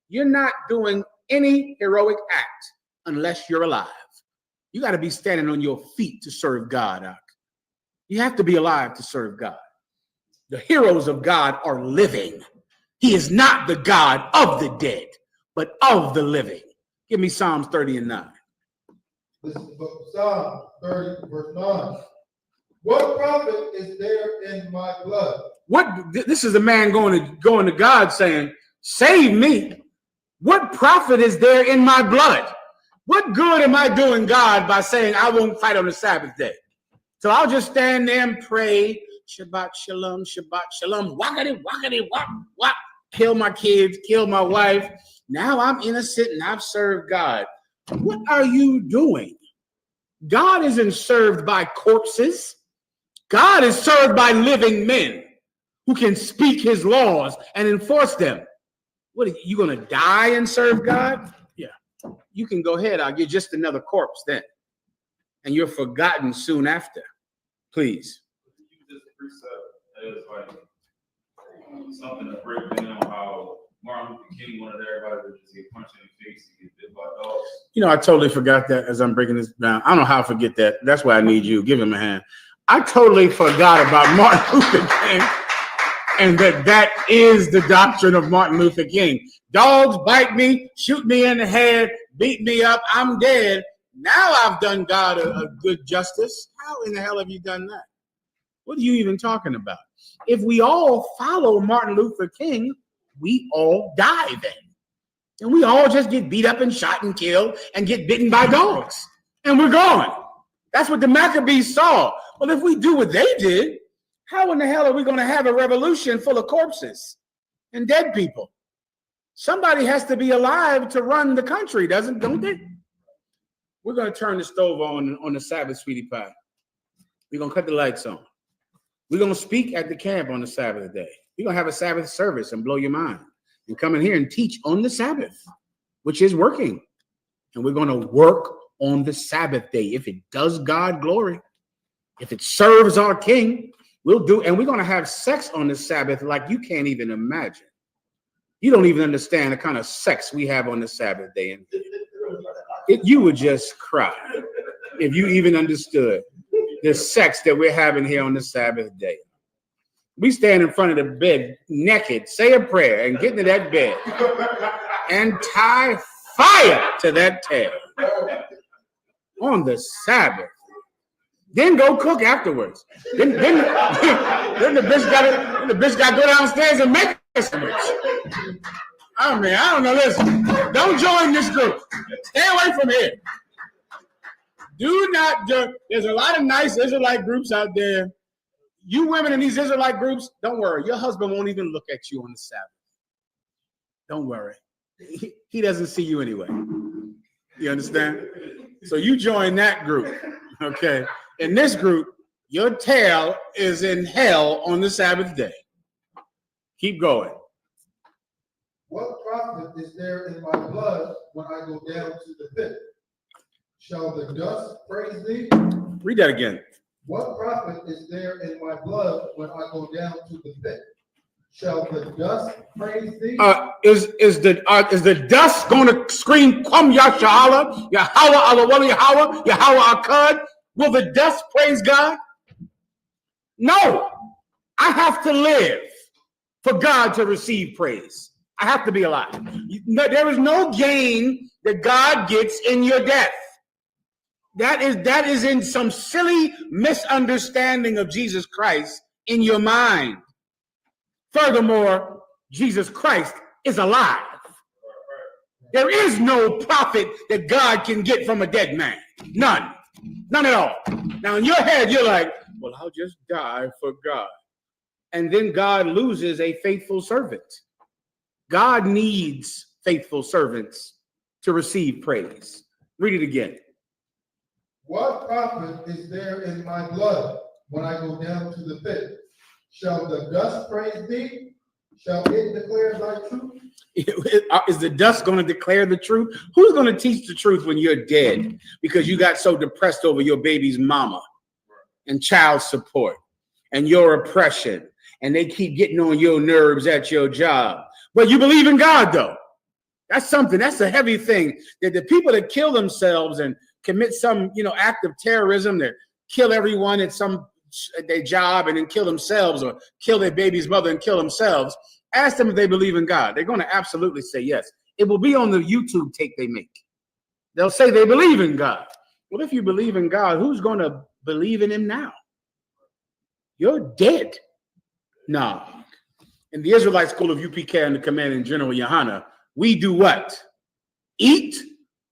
you're not doing any heroic act unless you're alive. You got to be standing on your feet to serve God. You have to be alive to serve God. The heroes of God are living. He is not the God of the dead, but of the living. Give me Psalms 30 and 9. This is Psalm 30, verse 9. What profit is there in my blood? This is a man going to God saying, save me. What profit is there in my blood? What good am I doing, God, by saying I won't fight on the Sabbath day? So I'll just stand there and pray, Shabbat Shalom, Shabbat Shalom, wackety, wackety, whack, whack, kill my kids, kill my wife. Now I'm innocent and I've served God. What are you doing? God isn't served by corpses. God is served by living men who can speak his laws and enforce them. What, are you going to die and serve God? Yeah. You can go ahead. I'll get just another corpse then. And you're forgotten soon after. Please. You just precept as like something to break down how Martin Luther King wanted everybody to just get punched in the face and get bit by dogs. You know, I totally forgot that as I'm breaking this down. I don't know how I forget that. That's why I need you. Give him a hand. I totally forgot about Martin Luther King and that is the doctrine of Martin Luther King. Dogs bite me, shoot me in the head, beat me up, I'm dead. Now I've done God a good justice. How in the hell have you done that? What are you even talking about? If we all follow Martin Luther King, we all die then. And we all just get beat up and shot and killed and get bitten by dogs. And we're gone. That's what the Maccabees saw. Well, if we do what they did, how in the hell are we going to have a revolution full of corpses and dead people? Somebody has to be alive to run the country, don't they? We're going to turn the stove on the Sabbath, sweetie pie. We're going to cut the lights on. We're going to speak at the camp on the Sabbath day. We're going to have a Sabbath service and blow your mind and come in here and teach on the Sabbath, which is working. And we're going to work on the Sabbath day. If it does God glory, if it serves our King, we'll do. And we're going to have sex on the Sabbath like you can't even imagine. You don't even understand the kind of sex we have on the Sabbath day. You would just cry if you even understood the sex that we're having here on the Sabbath day. We stand in front of the bed naked, say a prayer, and get into that bed and tie fire to that tail on the Sabbath. Then go cook afterwards. Then the bitch got to go downstairs and make a sandwich. I mean, I don't know. Listen, don't join this group. Stay away from here. Do not join. There's a lot of nice Israelite groups out there. You women in these Israelite groups, don't worry. Your husband won't even look at you on the Sabbath. Don't worry. He doesn't see you anyway. You understand? So you join that group, okay? In this group, your tail is in hell on the Sabbath day. Keep going. What profit is there in my blood when I go down to the pit? Shall the dust praise thee? Read that again. What profit is there in my blood when I go down to the pit? Shall the dust praise thee? Is the dust going to scream, Kwam Yashala, Yahweh Alawala Yahweh, Yahweh Akkad? Will the dust praise God? No. I have to live for God to receive praise. I have to be alive. There is no gain that God gets in your death. That is in some silly misunderstanding of Jesus Christ in your mind. Furthermore, Jesus Christ is alive. There is no profit that God can get from a dead man. None. None at all. Now, in your head, you're like, well, I'll just die for God. And then God loses a faithful servant. God needs faithful servants to receive praise. Read it again. What profit is there in my blood when I go down to the pit? Shall the dust praise thee? Shall it declare thy truth? Is the dust going to declare the truth? Who's going to teach the truth when you're dead because you got so depressed over your baby's mama and child support and your oppression, and they keep getting on your nerves at your job? But you believe in God, though. That's something. That's a heavy thing. That the people that kill themselves and commit some, act of terrorism, that kill everyone at their job and then kill themselves, or kill their baby's mother and kill themselves. Ask them if they believe in God. They're going to absolutely say yes. It will be on the YouTube tape they make. They'll say they believe in God. Well, if you believe in God, who's going to believe in him now? You're dead. No. In the Israelite school of UPK and the Commanding General Yohana, we do what? Eat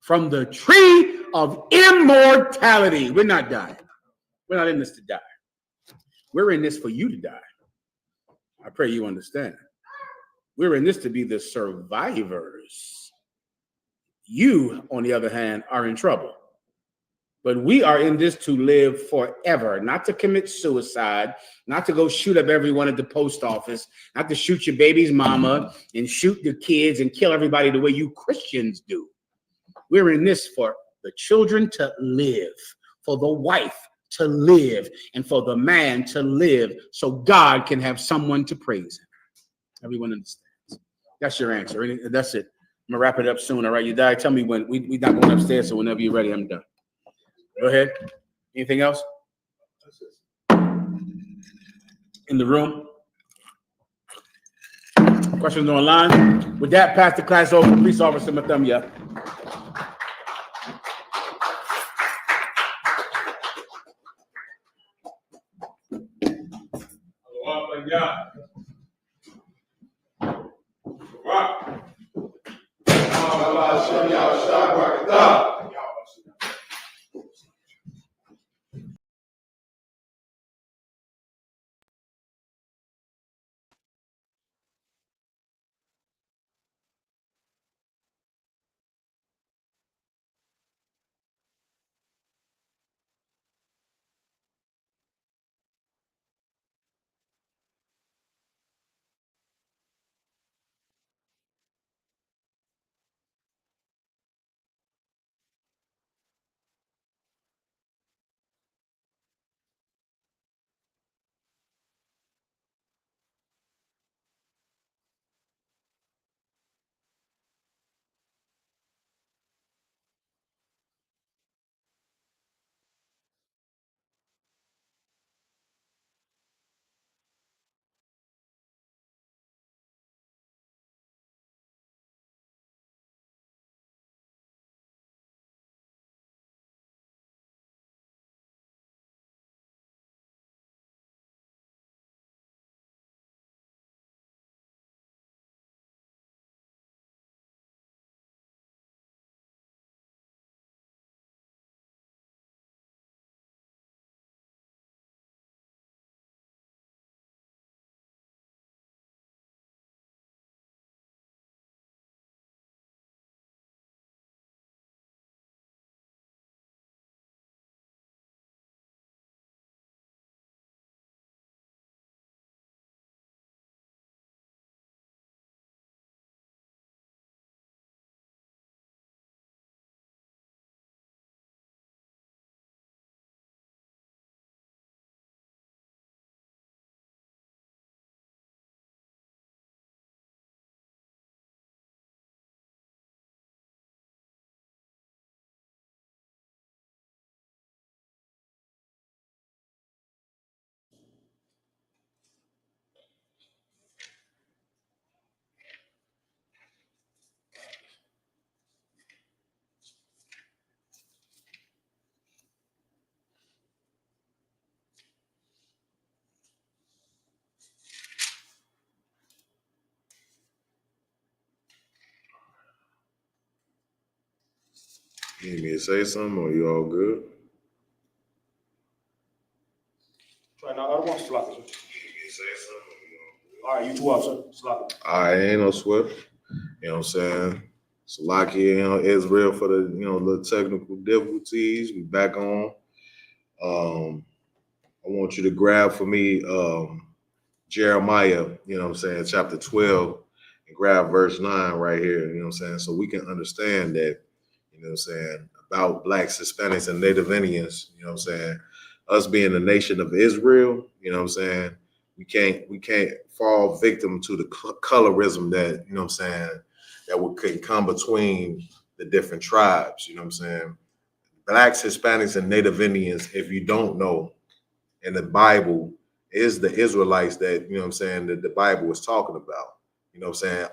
from the tree of immortality. We're not dying. We're not in this to die. We're in this for you to die. I pray you understand. We're in this to be the survivors. You, on the other hand, are in trouble. But we are in this to live forever, not to commit suicide, not to go shoot up everyone at the post office, not to shoot your baby's mama and shoot the kids and kill everybody the way you Christians do. We're in this for the children to live, for the wife to live, and for the man to live so God can have someone to praise him. Everyone understands. That's your answer. That's it. I'm going to wrap it up soon. All right, you die. Tell me when. We're not going upstairs, so whenever you're ready, I'm done. Go ahead. Anything else? In the room? Questions online? With that, pass the class over. Police officer Mathumya. You need me to say something, or you all good? Try now. Other one, Slaka. All right, you two up, sir. Slaka. I ain't no sweat. You know what I'm saying? Salakia, Israel for the, the technical difficulties. We back on. I want you to grab for me Jeremiah, chapter 12, and grab verse 9 right here, so we can understand that, about blacks, Hispanics, and Native Indians, us being the nation of Israel, we can't fall victim to the colorism that, that can come between the different tribes, Blacks, Hispanics, and Native Indians, if you don't know, in the Bible is the Israelites that, that the Bible is talking about,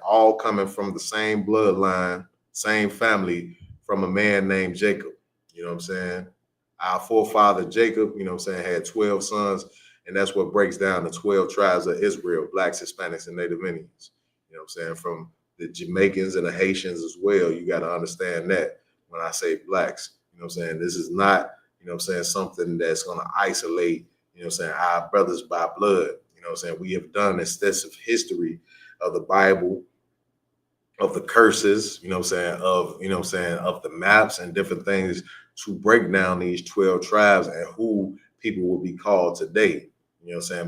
all coming from the same bloodline, same family from a man named Jacob, Our forefather Jacob, had 12 sons, and that's what breaks down the 12 tribes of Israel, blacks, Hispanics, and Native Indians, from the Jamaicans and the Haitians as well. You got to understand that when I say blacks, this is not, something that's going to isolate, our brothers by blood. We have done extensive history of the Bible, of the curses, of the maps and different things to break down these 12 tribes and who people will be called today.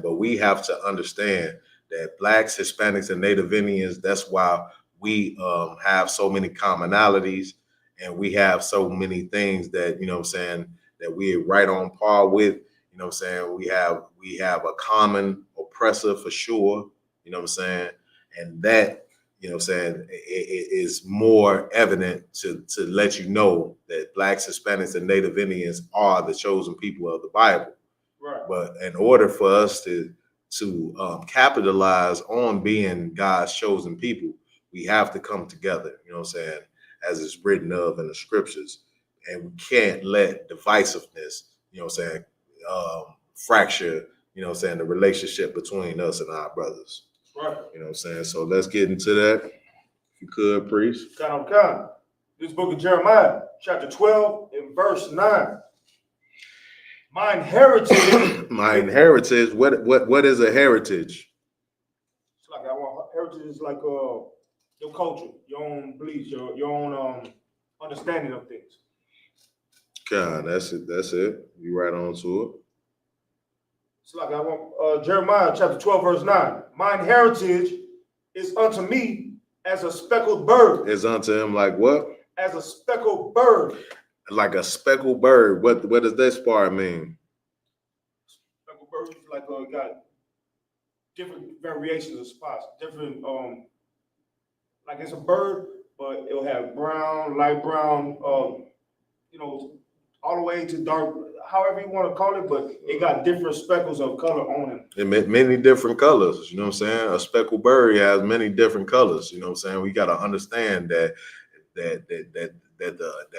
But we have to understand that blacks, Hispanics, and Native Indians, that's why we have so many commonalities, and we have so many things that, that we're right on par with. We have a common oppressor for sure, and that, it is more evident to let you know that blacks, Hispanics, and Native Indians are the chosen people of the Bible. Right. But in order for us to capitalize on being God's chosen people, we have to come together, as it's written of in the scriptures. And we can't let divisiveness, fracture, the relationship between us and our brothers. Right. So let's get into that. If you could, priest. Come. This book of Jeremiah, chapter 12, and verse 9. Mine heritage. Mine heritage. What is a heritage? It's like heritage is like your culture, your own beliefs, your own understanding of things. God, that's it. You right on to it. It's like Jeremiah chapter 12, verse 9. Mine heritage is unto me as a speckled bird. Is unto him like what? As a speckled bird. Like a speckled bird. What does this part mean? Speckled bird is like got different variations of spots, different like it's a bird, but it'll have brown, light brown, all the way to dark, however you want to call it, but it got different speckles of color on it. Many different colors, A speckled bird has many different colors, We got to understand that the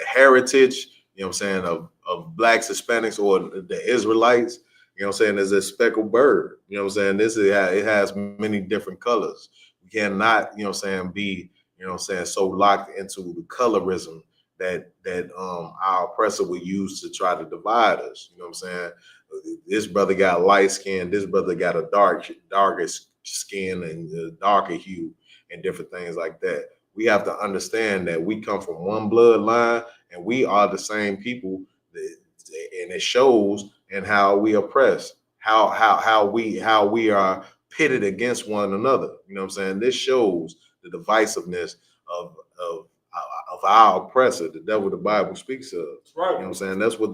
heritage, of blacks, Hispanics, or the Israelites, is a speckled bird. It has many different colors. We cannot, be, so locked into the colorism that our oppressor would use to try to divide us. This brother got light skin, this brother got a darker skin and a darker hue and different things like that. We have to understand that we come from one bloodline and we are the same people, and it shows in how we oppress, how we are pitted against one another. This shows the divisiveness of our oppressor, the devil the Bible speaks of. Right. That's what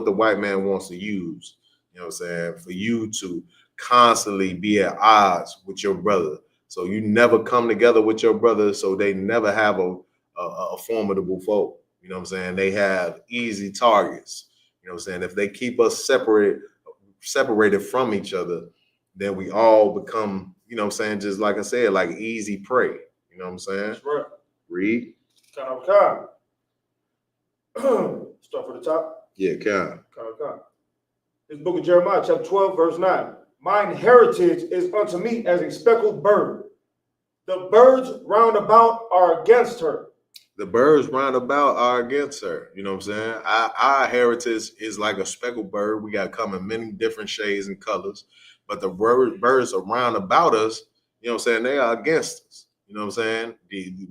the white man wants to use, for you to constantly be at odds with your brother. So you never come together with your brother, so they never have a formidable foe. They have easy targets. If they keep us separated from each other, then we all become, just like I said, like easy prey. That's right. Read. Start from the top. Yeah, Con. This book of Jeremiah, chapter 12, verse 9. Mine heritage is unto me as a speckled bird. The birds round about are against her. The birds round about are against her. You know what I'm saying? Our heritage is like a speckled bird. We got come in many different shades and colors, but the birds around about us, you know what I'm saying, they are against us. You know what I'm saying?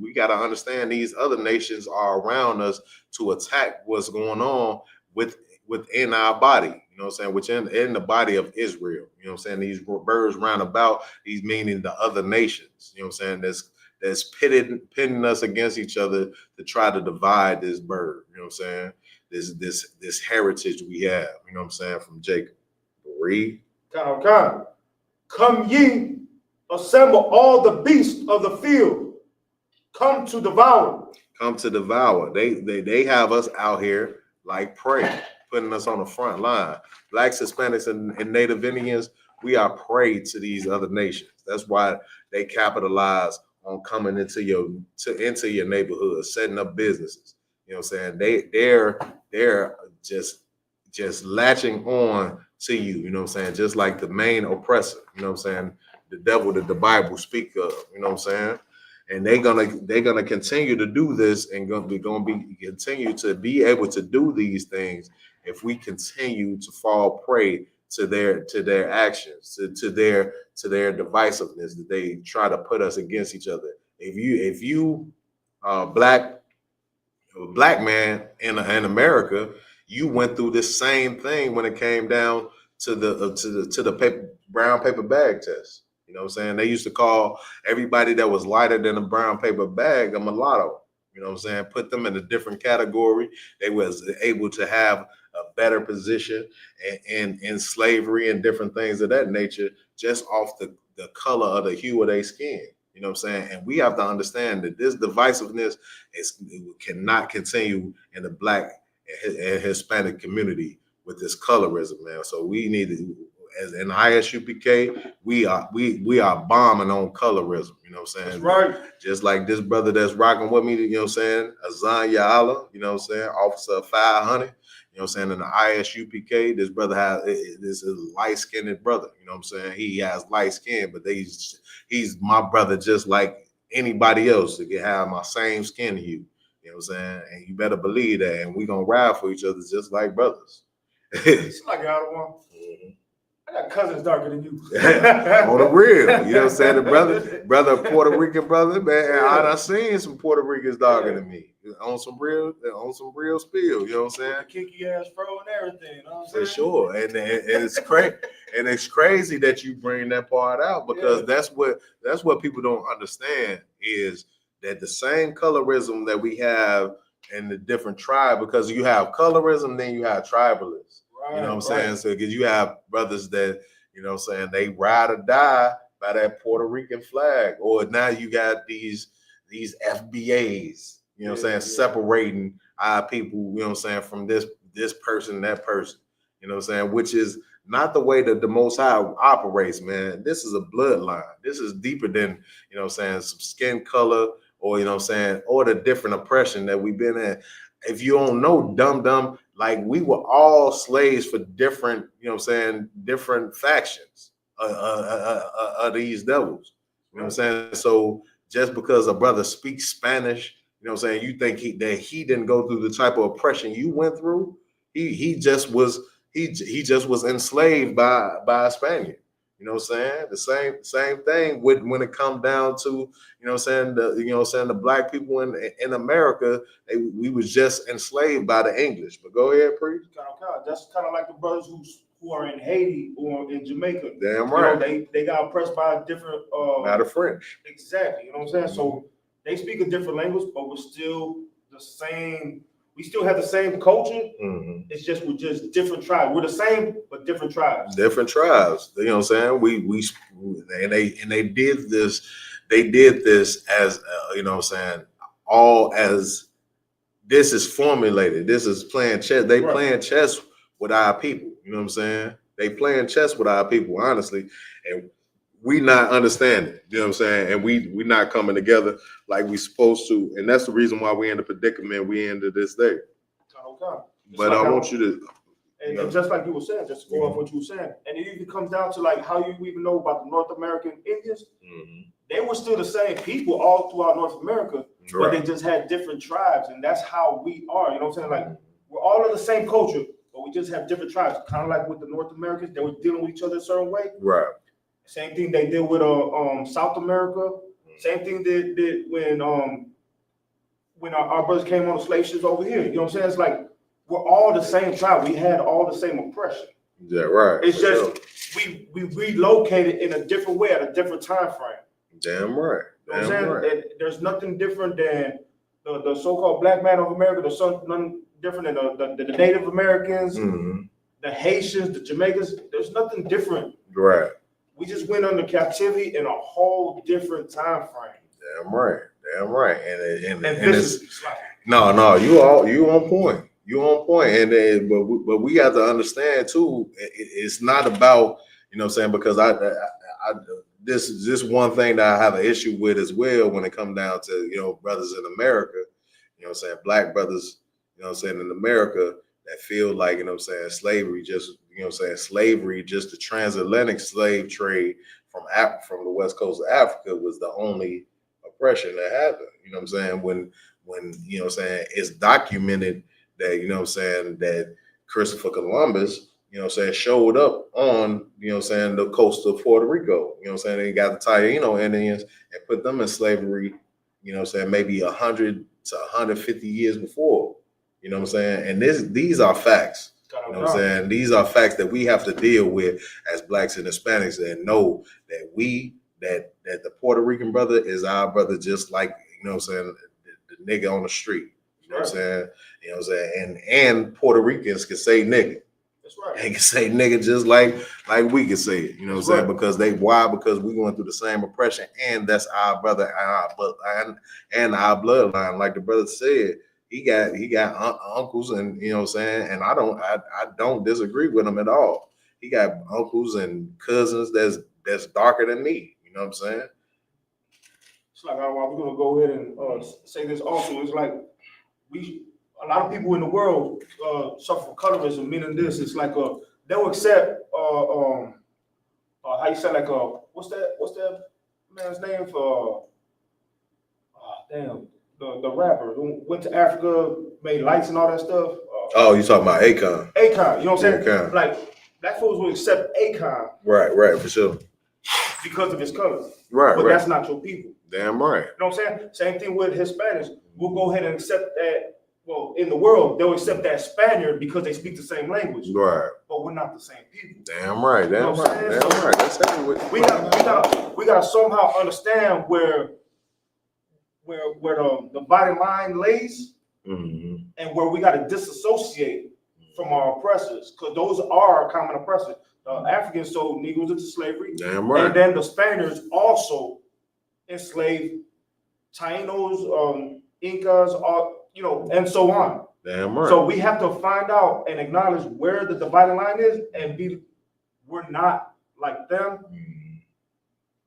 We got to understand these other nations are around us to attack what's going on within our body. You know what I'm saying? Which in the body of Israel. You know what I'm saying? These birds round about, these meaning the other nations. You know what I'm saying? That's pitting us against each other to try to divide this bird. You know what I'm saying? This heritage we have. You know what I'm saying? From Jacob. Read. Come ye, assemble all the beasts of the field. Come to devour. Come to devour. They have us out here like prey, putting us on the front line. Blacks, Hispanics, and Native Indians, we are prey to these other nations. That's why they capitalize on coming into your neighborhood, setting up businesses. You know what I'm saying? They're just latching on to you, you know what I'm saying? Just like the main oppressor, you know what I'm saying? The devil that the Bible speak of, you know what I'm saying? And they're gonna continue to do this and continue to be able to do these things if we continue to fall prey to their actions, to their divisiveness that they try to put us against each other. If you black man in America, you went through this same thing when it came down to the brown paper bag test. You know what I'm saying? They used to call everybody that was lighter than a brown paper bag a mulatto. You know what I'm saying? Put them in a different category. They was able to have a better position in slavery and different things of that nature just off the color of the hue of their skin. You know what I'm saying? And we have to understand that this divisiveness cannot continue in the Black and Hispanic community with this colorism, man. So we need to, as in ISUPK, we are bombing on colorism. You know what I'm saying? That's right. Just like this brother that's rocking with me, you know what I'm saying? Azan Ya'ala, you know what I'm saying? Officer 500. You know what I'm saying? In the ISUPK, this brother this is a light-skinned brother. You know what I'm saying? He has light skin, but he's my brother just like anybody else that can have my same skin hue. You know what I'm saying? And you better believe that. And we're going to ride for each other just like brothers. It's like I don't want. I got cousins darker than you. On the real. You know what I'm saying? The brother, Puerto Rican brother, man. I done seen some Puerto Ricans darker than me. On some real spill. You know what I'm saying? Kinky ass fro and everything. You know what I'm For saying? sure. And it's crazy. And it's crazy that you bring that part out because that's what people don't understand is that the same colorism that we have in the different tribe, because you have colorism, then you have tribalism. Right, you know what I'm saying? So because you have brothers that, you know what I'm saying, they ride or die by that Puerto Rican flag. Or now you got these FBAs, you know what I'm saying, separating our people, you know what I'm saying, from this person and that person. You know what I'm saying? Which is not the way that the Most High operates, man. This is a bloodline. This is deeper than, you know what I'm saying, some skin color or, you know what I'm saying, or the different oppression that we've been in. If you don't know, dumb, like we were all slaves for different, you know what I'm saying, different factions of these devils. You know what I'm saying? So just because a brother speaks Spanish, you know what I'm saying, you think that he didn't go through the type of oppression you went through. He just was enslaved by a Spaniard. You know what I'm saying? The same thing when it comes down to, you know what I'm saying, the black people in America, we was just enslaved by the English. But go ahead, preach. That's kind of like the brothers who are in Haiti or in Jamaica. Damn right. You know, they got oppressed by a different by the French. Exactly. You know what I'm saying? Mm-hmm. So they speak a different language, but we're still the same. We still have the same culture. Mm-hmm. It's just we're just different tribes. We're the same, but different tribes. Different tribes. You know what I'm saying? They did this. They did this as you know what I'm saying. All as this is formulated. This is playing chess. They playing chess with our people. You know what I'm saying? They playing chess with our people, honestly, and we not understanding. You know what I'm saying? And we not coming together like we supposed to. And that's the reason why we in the predicament we in to this day. Okay. But like I want you to. And just like you were saying, just to go off what you were saying, and it even comes down to like how you even know about the North American Indians. Mm-hmm. They were still the same people all throughout North America, but they just had different tribes, and that's how we are. You know what I'm saying? Like we're all of the same culture, but we just have different tribes. Kind of like with the North Americans, they were dealing with each other a certain way. Right. Same thing they did with South America. Same thing they did when our brothers came on the slave ships over here. You know what I'm saying? It's like we're all the same tribe. We had all the same oppression. Yeah, right. It's just we relocated in a different way at a different time frame. Damn right. You know what I'm saying? And there's nothing different than the so-called black man of America. There's nothing different than the Native Americans, the Haitians, the Jamaicans. There's nothing different. Right. We just went under captivity in a whole different time frame. Damn right. Damn right. And this is like, no, you on point. You on point. And then, but we got to understand too. It's not about, you know what I'm saying, because this is just one thing that I have an issue with as well when it comes down to, you know, brothers in America, you know what I'm saying, black brothers, you know what I'm saying, in America that feel like, you know what I'm saying, slavery just, you know what I'm saying, slavery, just the transatlantic slave trade from the west coast of Africa was the only oppression that happened. You know what I'm saying? When you know what I'm saying, it's documented that, you know what I'm saying, that Christopher Columbus, you know what I'm saying, showed up on, you know what I'm saying, the coast of Puerto Rico. You know what I'm saying? They got the Taino Indians and put them in slavery, you know what I'm saying, maybe 100 to 150 years before. You know what I'm saying? And these are facts. You know what I'm saying? These are facts that we have to deal with as blacks and Hispanics and know that that the Puerto Rican brother is our brother, just like, you know what I'm saying, the nigga on the street. You know what I'm saying? You know what I'm saying? And Puerto Ricans can say nigga. that's right. They can say nigga just like we can say it. You know what I'm saying? Because because we going through the same oppression, and that's our brother and our bloodline. Like the brother said, he got uncles, and you know what I'm saying, and I don't disagree with him at all. He got uncles and cousins that's darker than me. You know what I'm saying? It's like, we're gonna go ahead and say this also. It's like a lot of people in the world suffer from colorism, meaning this. It's like they'll accept how you say, like what's that man's name for the rapper who went to Africa, made lights and all that stuff. Oh, you talking about Akon? Akon, you know what I'm saying? Akon. Like black folks will accept Akon, Right, for sure. because of his color. Right, but that's not your people. Damn right. You know what I'm saying? Same thing with Hispanics. We'll go ahead and accept that. Well, in the world, they'll accept that Spaniard because they speak the same language. Right. But we're not the same people. Damn right. Damn right. That's exactly what we gotta somehow understand where the bottom line lays, and where we gotta disassociate from our oppressors, because those are our common oppressors. The Africans sold Negroes into slavery. Damn right. And then the Spaniards also enslaved Tainos, Incas, and so on. Damn right. So we have to find out and acknowledge where the dividing line is, and we're not like them.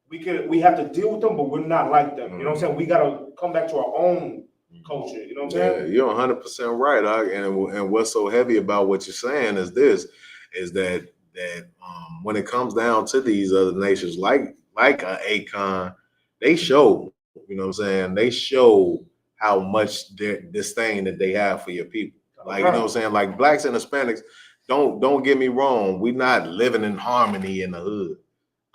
We have to deal with them, but we're not like them. You know what I'm saying? We gotta come back to our own culture. You know what I'm saying? Yeah, you're 100% right. And what's so heavy about what you're saying is that when it comes down to these other nations, like Akon, they show, you know what I'm saying, they show how much disdain that they have for your people. Like, you know what I'm saying? Like blacks and Hispanics, don't get me wrong, we're not living in harmony in the hood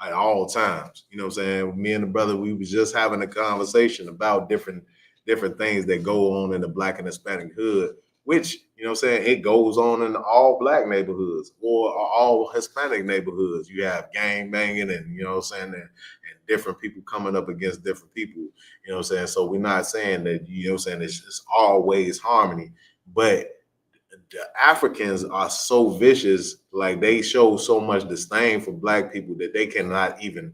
at all times. You know what I'm saying? Me and the brother, we was just having a conversation about different things that go on in the black and Hispanic hood, which, you know what I'm saying, it goes on in all black neighborhoods or all Hispanic neighborhoods. You have gang banging and, you know what I'm saying, and different people coming up against different people, you know what I'm saying? So we're not saying that, you know what I'm saying, it's always harmony, but the Africans are so vicious, like they show so much disdain for black people that they cannot even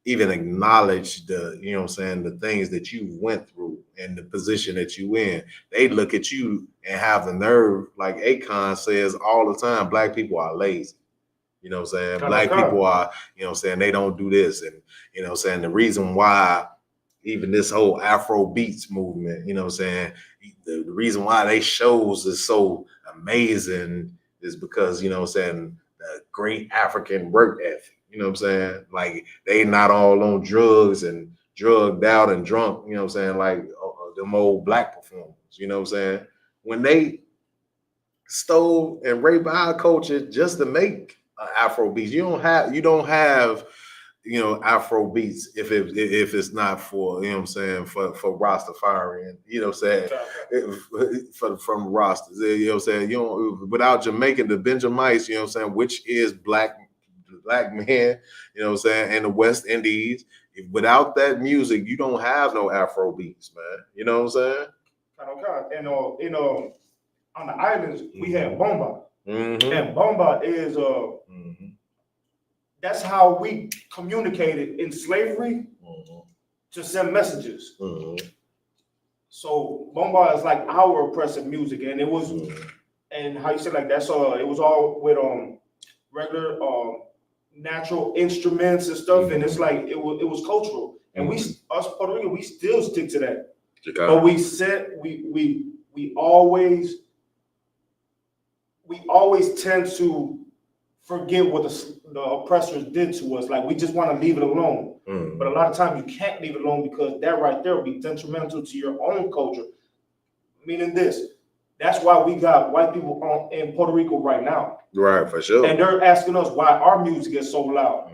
acknowledge the, you know what I'm saying, the things that you went through and the position that you in. They look at you and have the nerve, like Akon says all the time, black people are lazy. You know what I'm saying? Black people are, you know what I'm saying, they don't do this. And, you know what I'm saying, the reason why even this whole Afro beats movement, you know what I'm saying, the reason why they shows is so amazing is because, you know what I'm saying, the great African work ethic. You know what I'm saying? Like they not all on drugs and drugged out and drunk, you know what I'm saying? Like them old black performers. You know what I'm saying? When they stole and raped our culture just to make Afro beats, you don't have Afro beats if it's not for, you know what I'm saying, for Rastafari, and you know what I'm saying, from Rastas, you know what I'm saying, you don't, without Jamaican, the Benjamites, you know what I'm saying, which is black men, you know what I'm saying, and the West Indies. Without that music, you don't have no Afro beats, man. You know what I'm saying? And on the islands, we had bomba, Mm-hmm. and bomba is that's how we communicated in slavery to send messages. So bomba is like our oppressive music, and it was, and how you said, like, that's it was all with regular natural instruments and stuff, and it's like it was cultural, and us Puerto Rican, we still stick to that. But we said we always tend to forget what the oppressors did to us. Like, we just want to leave it alone. But a lot of times you can't leave it alone, because that right there will be detrimental to your own culture. Meaning this, that's why we got white people in Puerto Rico right now. Right, for sure. And they're asking us why our music is so loud.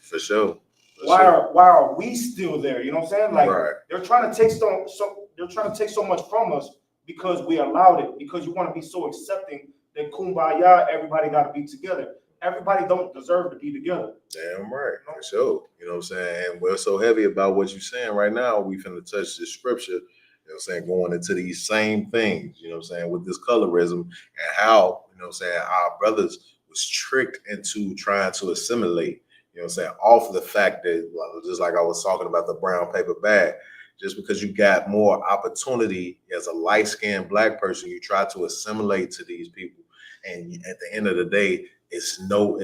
For sure. Why are we still there? You know what I'm saying? Like, they're trying to take so much from us because we allowed it, because you want to be so accepting that kumbaya, everybody got to be together. Everybody don't deserve to be together. Damn right, for sure. You know what I'm saying? And we're so heavy about what you're saying right now, we finna touch the scripture, you know what I'm saying, going into these same things, you know what I'm saying, with this colorism, and how, you know what I'm saying, our brothers was tricked into trying to assimilate, you know what I'm saying, off of the fact that, just like I was talking about the brown paper bag, just because you got more opportunity as a light-skinned black person, you try to assimilate to these people. And at the end of the day, it's no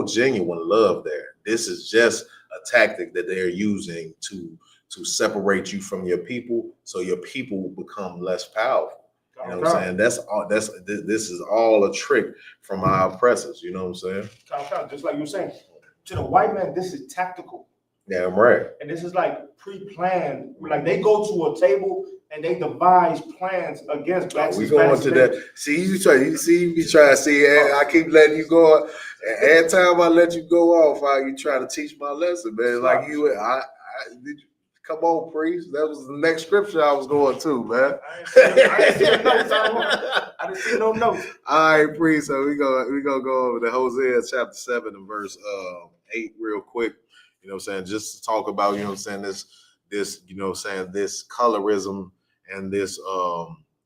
genuine love there. This is just a tactic that they're using to separate you from your people, so your people will become less powerful. You know what I'm saying? This is all a trick from our oppressors. You know what I'm saying? Just like you were saying, to the white man, this is tactical. Damn right. And this is like pre-planned. Like, they go to a table and they devise plans against blacks. We going to that. See, you try to see. I keep letting you go. Every time I let you go off, you try to teach my lesson, man. Like come on, priest. That was the next scripture I was going to, man. I didn't see the notes. I didn't see no notes. All right, priest. So we gonna go over to Hosea chapter 7 and verse 8 real quick. You know what I'm saying? Just to talk about, you know what I'm saying, this, you know what I'm saying, this colorism and this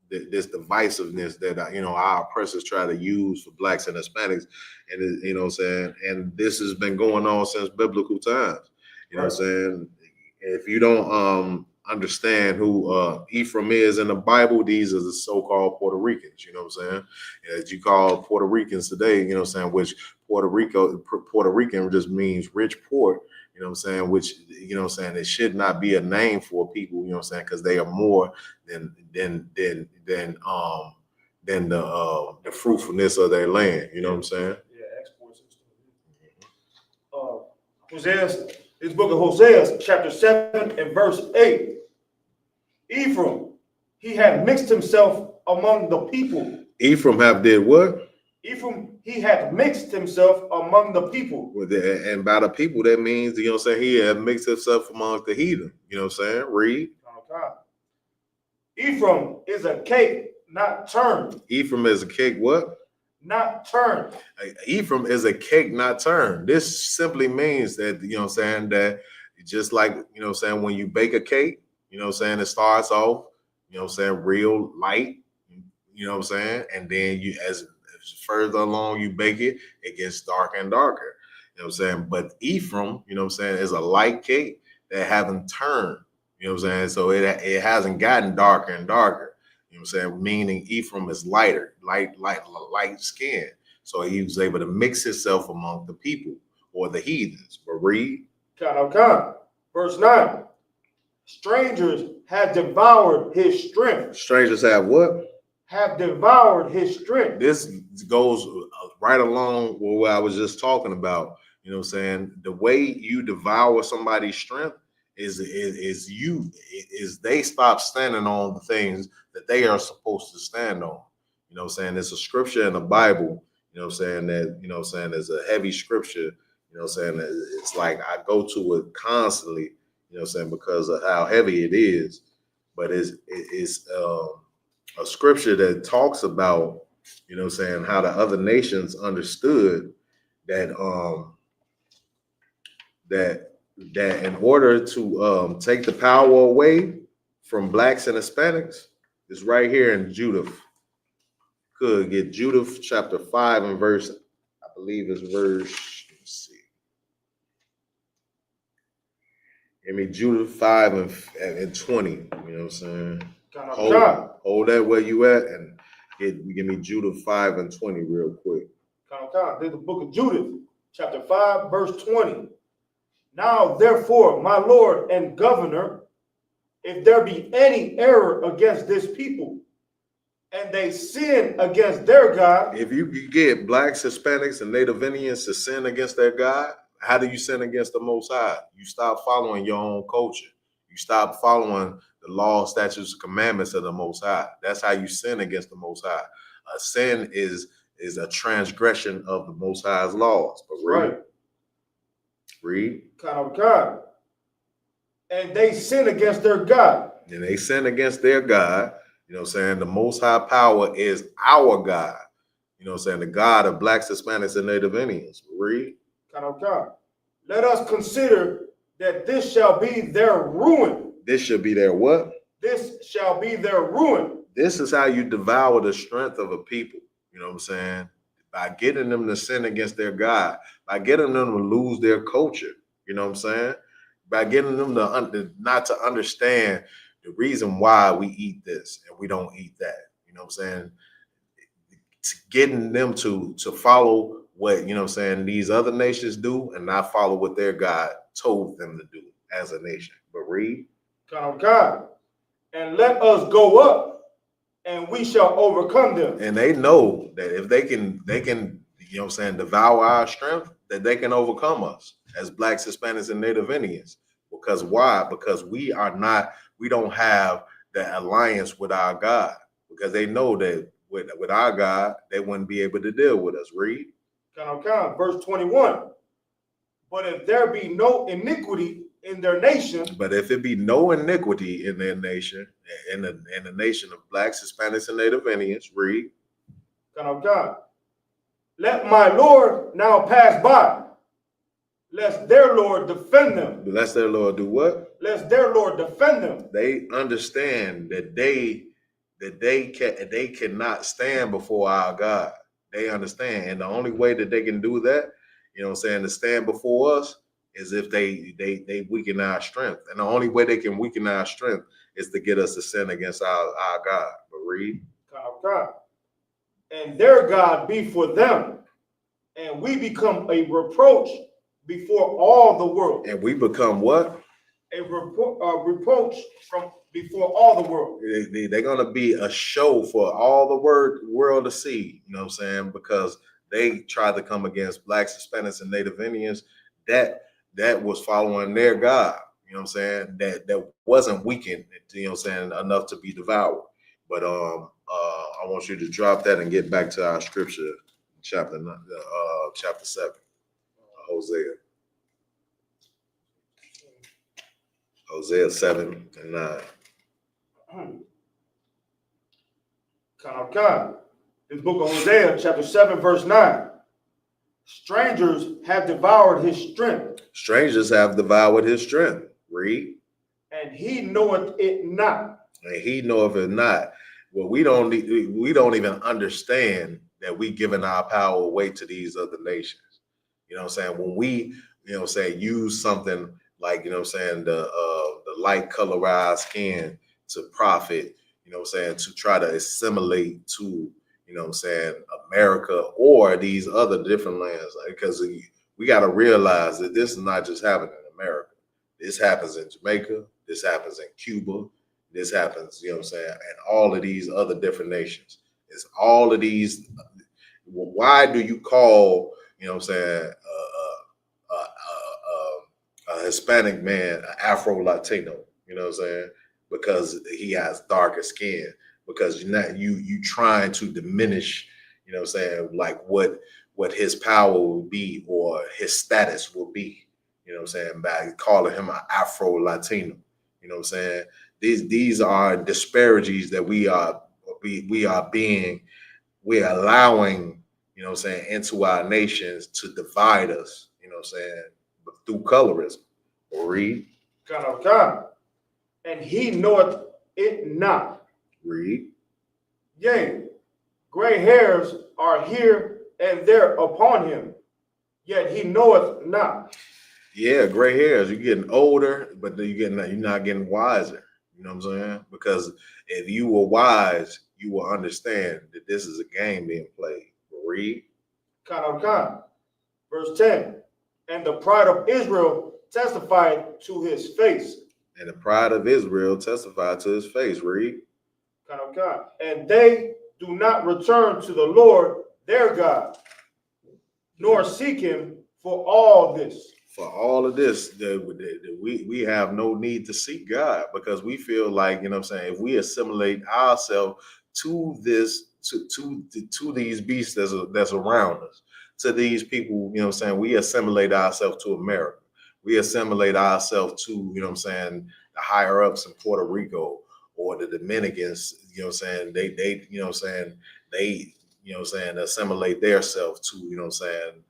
this divisiveness that our oppressors try to use for blacks and Hispanics, and you know what I'm saying, and this has been going on since biblical times. You know what I'm saying? If you don't understand who Ephraim is in the Bible, these are the so-called Puerto Ricans. You know what I'm saying? As you call Puerto Ricans today, you know what I'm saying, which Puerto Rican just means rich port. You know what I'm saying? Which, you know what I'm saying, it should not be a name for people, you know what I'm saying, because they are more than the fruitfulness of their land. You know what I'm saying? Yeah, export system. This book of Hosea, chapter 7 and verse 8. Ephraim, he had mixed himself among the people. Ephraim have did what? Ephraim, he had mixed himself among the people. And by the people, that means, you know what I'm saying, he had mixed himself among the heathen. You know what I'm saying? Read. Okay. Ephraim is a cake not turned. Ephraim is a cake what? Not turned. Ephraim is a cake not turned. This simply means that, you know what I'm saying, that just like, you know what I'm saying, when you bake a cake, you know what I'm saying, it starts off, you know what I'm saying, real light, you know what I'm saying, and then you, as further along you bake it, it gets darker and darker. You know what I'm saying? But Ephraim, you know what I'm saying, is a light cake that haven't turned. You know what I'm saying? So it hasn't gotten darker and darker. You know what I'm saying? Meaning Ephraim is lighter, light skin. So he was able to mix himself among the people or the heathens. But read. Verse 9. Strangers have devoured his strength. Strangers have what? Have devoured his strength. This goes right along with what I was just talking about. You know what I'm saying? The way you devour somebody's strength is they stop standing on the things that they are supposed to stand on. You know what I'm saying? There's a scripture in the Bible, you know what I'm saying, that, you know what I'm saying, there's a heavy scripture, you know what I'm saying, that it's like I go to it constantly, you know what I'm saying, because of how heavy it is. But it's a scripture that talks about, you know what I'm saying, how the other nations understood that that in order to take the power away from blacks and Hispanics, is right here in Judith. Could get Judith chapter 5 and verse, I believe is verse, let's see. Give me Judith 5 and 20. You know what I'm saying? Hold that where you at and give me Judith 5 and 20 real quick. There's the book of Judith, chapter 5, verse 20. Now, therefore, my Lord and governor, if there be any error against this people, and they sin against their God. If you could get blacks, Hispanics, and Native Indians to sin against their God, how do you sin against the Most High? You stop following your own culture. You stop following the law, statutes, commandments of the Most High. That's how you sin against the Most High. A sin is a transgression of the Most High's laws. But read. And they sin against their God. And they sin against their God. You know what I'm saying? The Most High power is our God. You know what I'm saying? The God of blacks, Hispanics, and Native Indians. Read. Let us consider that this shall be their ruin. This shall be their what? This shall be their ruin. This is how you devour the strength of a people. You know what I'm saying? By getting them to sin against their God, by getting them to lose their culture. You know what I'm saying? By getting them to not to understand the reason why we eat this and we don't eat that. You know what I'm saying? Getting them to follow what, you know what I'm saying, these other nations do and not follow what their God told them to do as a nation. But read. And let us go up and we shall overcome them. And they know that if they can, you know what I'm saying, devour our strength, that they can overcome us as blacks, Hispanics, and Native Indians. Because why? Because we don't have the alliance with our God. Because they know that with our God, they wouldn't be able to deal with us. Read. Verse 21. But if there be no iniquity in their nation. But if it be no iniquity in their nation, in the nation of blacks, Hispanics, and Native Indians, read. Let my Lord now pass by, lest their Lord defend them. Lest their Lord do what? Lest their Lord defend them. They understand that they cannot stand before our God. They understand, and the only way that they can do that, you know what I'm saying, to stand before us is if they weaken our strength. And the only way they can weaken our strength is to get us to sin against our God. But read. And their God be for them, and we become a reproach before all the world. And we become what? A reproach from before all the world. They're going to be a show for all the world to see, you know what I'm saying? Because they tried to come against blacks, Hispanics, and Native Indians. That was following their God, you know what I'm saying? That wasn't weakened, you know what I'm saying, enough to be devoured. But I want you to drop that and get back to our scripture, chapter 7, Hosea. Hosea 7 and 9. This book of Hosea, chapter 7, verse 9. Strangers have devoured his strength. Strangers have devoured his strength. Read. And he knoweth it not. And he knoweth it not. Well, we don't even understand that we giving our power away to these other nations. You know what I'm saying? When we, you know what I'm saying, use something like, you know what I'm saying, the light colorized skin to profit, you know what I'm saying, to try to assimilate to, you know what I'm saying, America or these other different lands. Because we got to realize that this is not just happening in America. This happens in Jamaica. This happens in Cuba. This happens, you know what I'm saying, and all of these other different nations. It's all of these. Why do you call, you know what I'm saying, a Hispanic man, an Afro Latino, you know what I'm saying? Because he has darker skin, because you're not you trying to diminish, you know what I'm saying, like what his power will be or his status will be, you know what I'm saying, by calling him an Afro Latino. You know what I'm saying? These are disparities that we are allowing, you know what I'm saying, into our nations to divide us, you know what I'm saying, but through colorism. Read. God. And he knoweth it not. Read. Yea, gray hairs are here and there upon him, yet he knoweth not. Yeah, gray hairs. You're getting older, but you're not getting wiser. You know what I'm saying? Because if you were wise, you will understand that this is a game being played. Read. God. Verse 10. And the pride of Israel testified to his face. And the pride of Israel testified to his face. Read. God. And they do not return to the Lord their God, nor seek him for all this. For all of this, we have no need to seek God, because we feel like, you know what I'm saying, if we assimilate ourselves to this, to these beasts that's around us, to these people, you know what I'm saying, we assimilate ourselves to America. We assimilate ourselves to, you know what I'm saying, the higher ups in Puerto Rico or the Dominicans, you know what I'm saying, they you know what I'm saying, they, you know what I'm saying, assimilate themselves to, you know what I'm saying,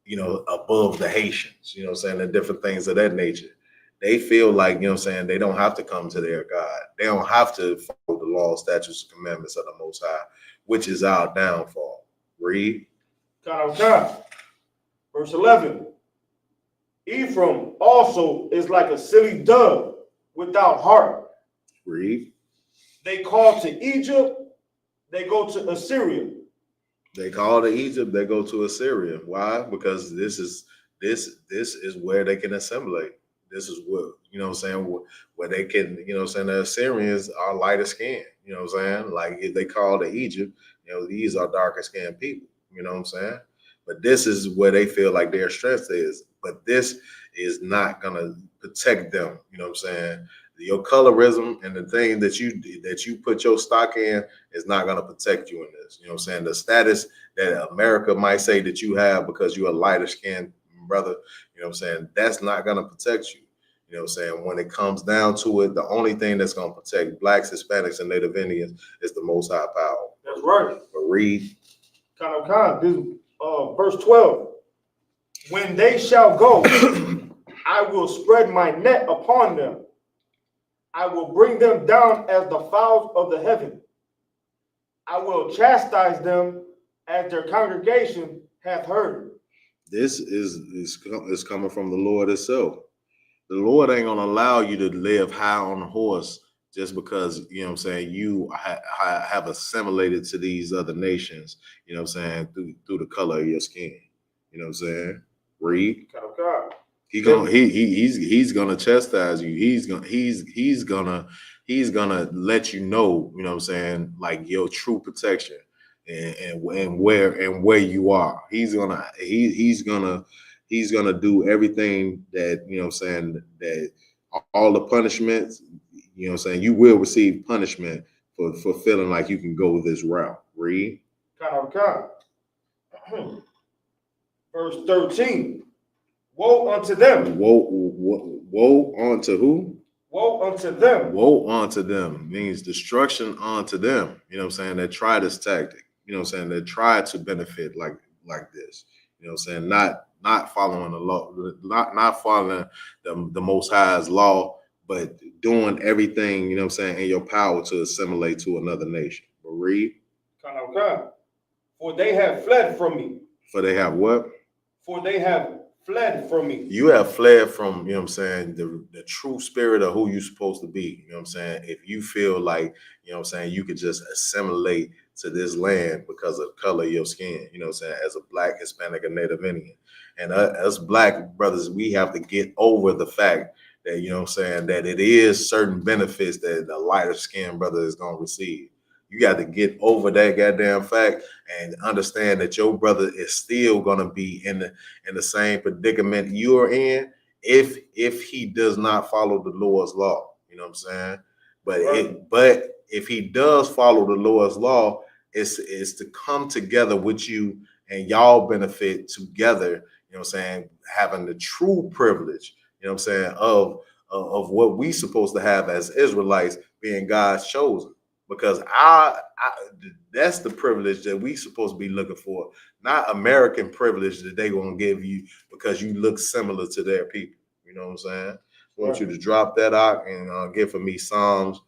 you know, above the Haitians, you know what I'm saying, and different things of that nature. They feel like, you know what I'm saying, they don't have to come to their God. They don't have to follow the law, statutes, and commandments of the Most High, which is our downfall. Read. God. Verse 11. Ephraim also is like a silly dove without heart. Read. They call to Egypt, they go to Assyria. They call to Egypt, they go to Assyria. Why? Because this is where they can assimilate. This is what, you know what I'm saying, where they can, you know what I'm saying, the Assyrians are lighter skinned, you know what I'm saying? Like if they call to Egypt, you know, these are darker skinned people, you know what I'm saying? But this is where they feel like their strength is. But this is not gonna protect them, you know what I'm saying? Your colorism and the thing that you put your stock in is not going to protect you in this. You know what I'm saying? The status that America might say that you have because you're a lighter skinned brother, you know what I'm saying? That's not going to protect you. You know what I'm saying? When it comes down to it, the only thing that's going to protect blacks, Hispanics, and Native Indians is the Most High power. That's right. But read. This verse 12. When they shall go, I will spread my net upon them. I will bring them down as the fowls of the heaven. I will chastise them as their congregation hath heard. This is coming from the Lord itself. The Lord ain't gonna allow you to live high on a horse just because, you know what I'm saying, you have assimilated to these other nations, you know what I'm saying, through the color of your skin. You know what I'm saying? Read. God. He's gonna chastise you. He's gonna let you know, you know what I'm saying, like your true protection and where you are. He's gonna do everything that, you know what I'm saying, that all the punishments, you know what I'm saying, you will receive punishment for feeling like you can go this route. Read. God. Verse 13. Woe unto them. Woe unto who? Woe unto them. Woe unto them means destruction unto them. You know what I'm saying? That try this tactic. You know what I'm saying? That try to benefit like this. You know what I'm saying? Not following the law, not following the Most High's law, but doing everything, you know what I'm saying, in your power to assimilate to another nation. But read. God. For they have fled from me. For they have what? For they have fled from me. You have fled from, you know what I'm saying, the true spirit of who you're supposed to be. You know what I'm saying? If you feel like, you know what I'm saying, you could just assimilate to this land because of the color of your skin, you know what I'm saying, as a black, Hispanic, and Native Indian. And us black brothers, we have to get over the fact that, you know what I'm saying, that it is certain benefits that the lighter skinned brother is going to receive. You got to get over that goddamn fact and understand that your brother is still going to be in the same predicament you're in, if he does not follow the Lord's law. You know what I'm saying? But if he does follow the Lord's law, it's to come together with you and y'all benefit together. You know what I'm saying? Having the true privilege, you know what I'm saying, of what we supposed to have as Israelites, being God's chosen. Because that's the privilege that we supposed to be looking for, not American privilege that they gonna give you because you look similar to their people. You know what I'm saying? I want you to drop that out and get for me Psalms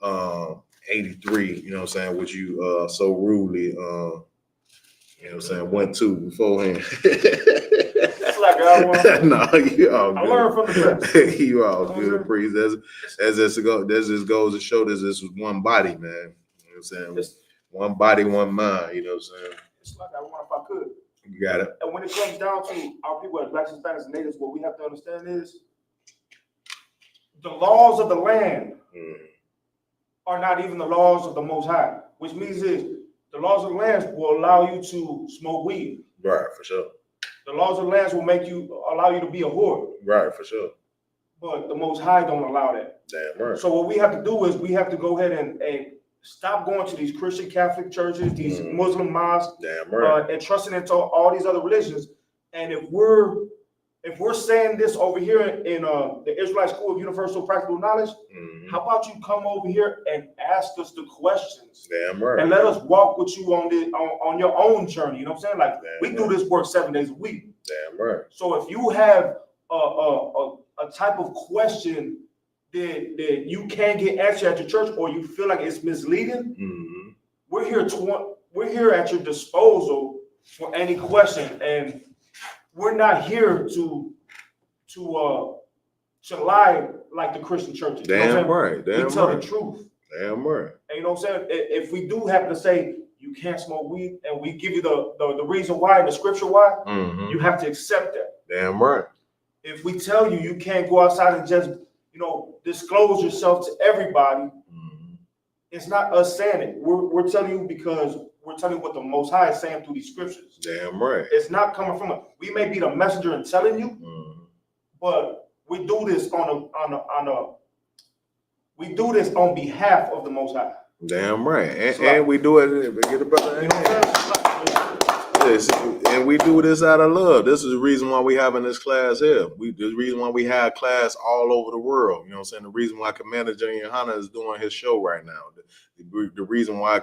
83. You know what I'm saying? Which you so rudely you know what I'm saying, went to beforehand. It's like I want. No, you all good. I learned from the best. You all good, priest. As this goes to show this is one body, man. You know what I'm saying? One body, one mind. You know what I'm saying? It's like I want if I could. You got it. And when it comes down to our people as Blacks, Hispanics, and Natives, what we have to understand is the laws of the land are not even the laws of the Most High, which means is the laws of the land will allow you to smoke weed. Right, for sure. The laws of the land will allow you to be a whore. Right, for sure. But the Most High don't allow that. Damn right. So what we have to do is we have to go ahead and stop going to these Christian Catholic churches, these Muslim mosques, damn right. And trusting into all these other religions. And if we're saying this over here in the Israelite School of Universal Practical Knowledge, how about you come over here and ask us the questions? Damn right. And let us walk with you on your own journey. You know what I'm saying? Like we do this work 7 days a week. Damn right. So if you have a type of question that you can't get answered at your church, or you feel like it's misleading, we're here at your disposal for any question, and we're not here to lie like the Christian churches. Damn right. Damn we tell right. the truth. Damn right. And you know what I'm saying? If we do happen to say you can't smoke weed, and we give you the reason why, the scripture why, you have to accept that. Damn right. If we tell you you can't go outside and just disclose yourself to everybody, it's not us saying it. We're telling you because we're telling you what the Most High is saying through these scriptures. Damn right. It's not coming from us. We may be the messenger and telling you, but we do this we do this on behalf of the Most High. Damn right. And we do it. Get a brother. Yes, and we do this out of love. This is the reason why we having this class here. The reason why we have class all over the world. You know what I'm saying? The reason why Commander General Hanna is doing his show right now. The reason why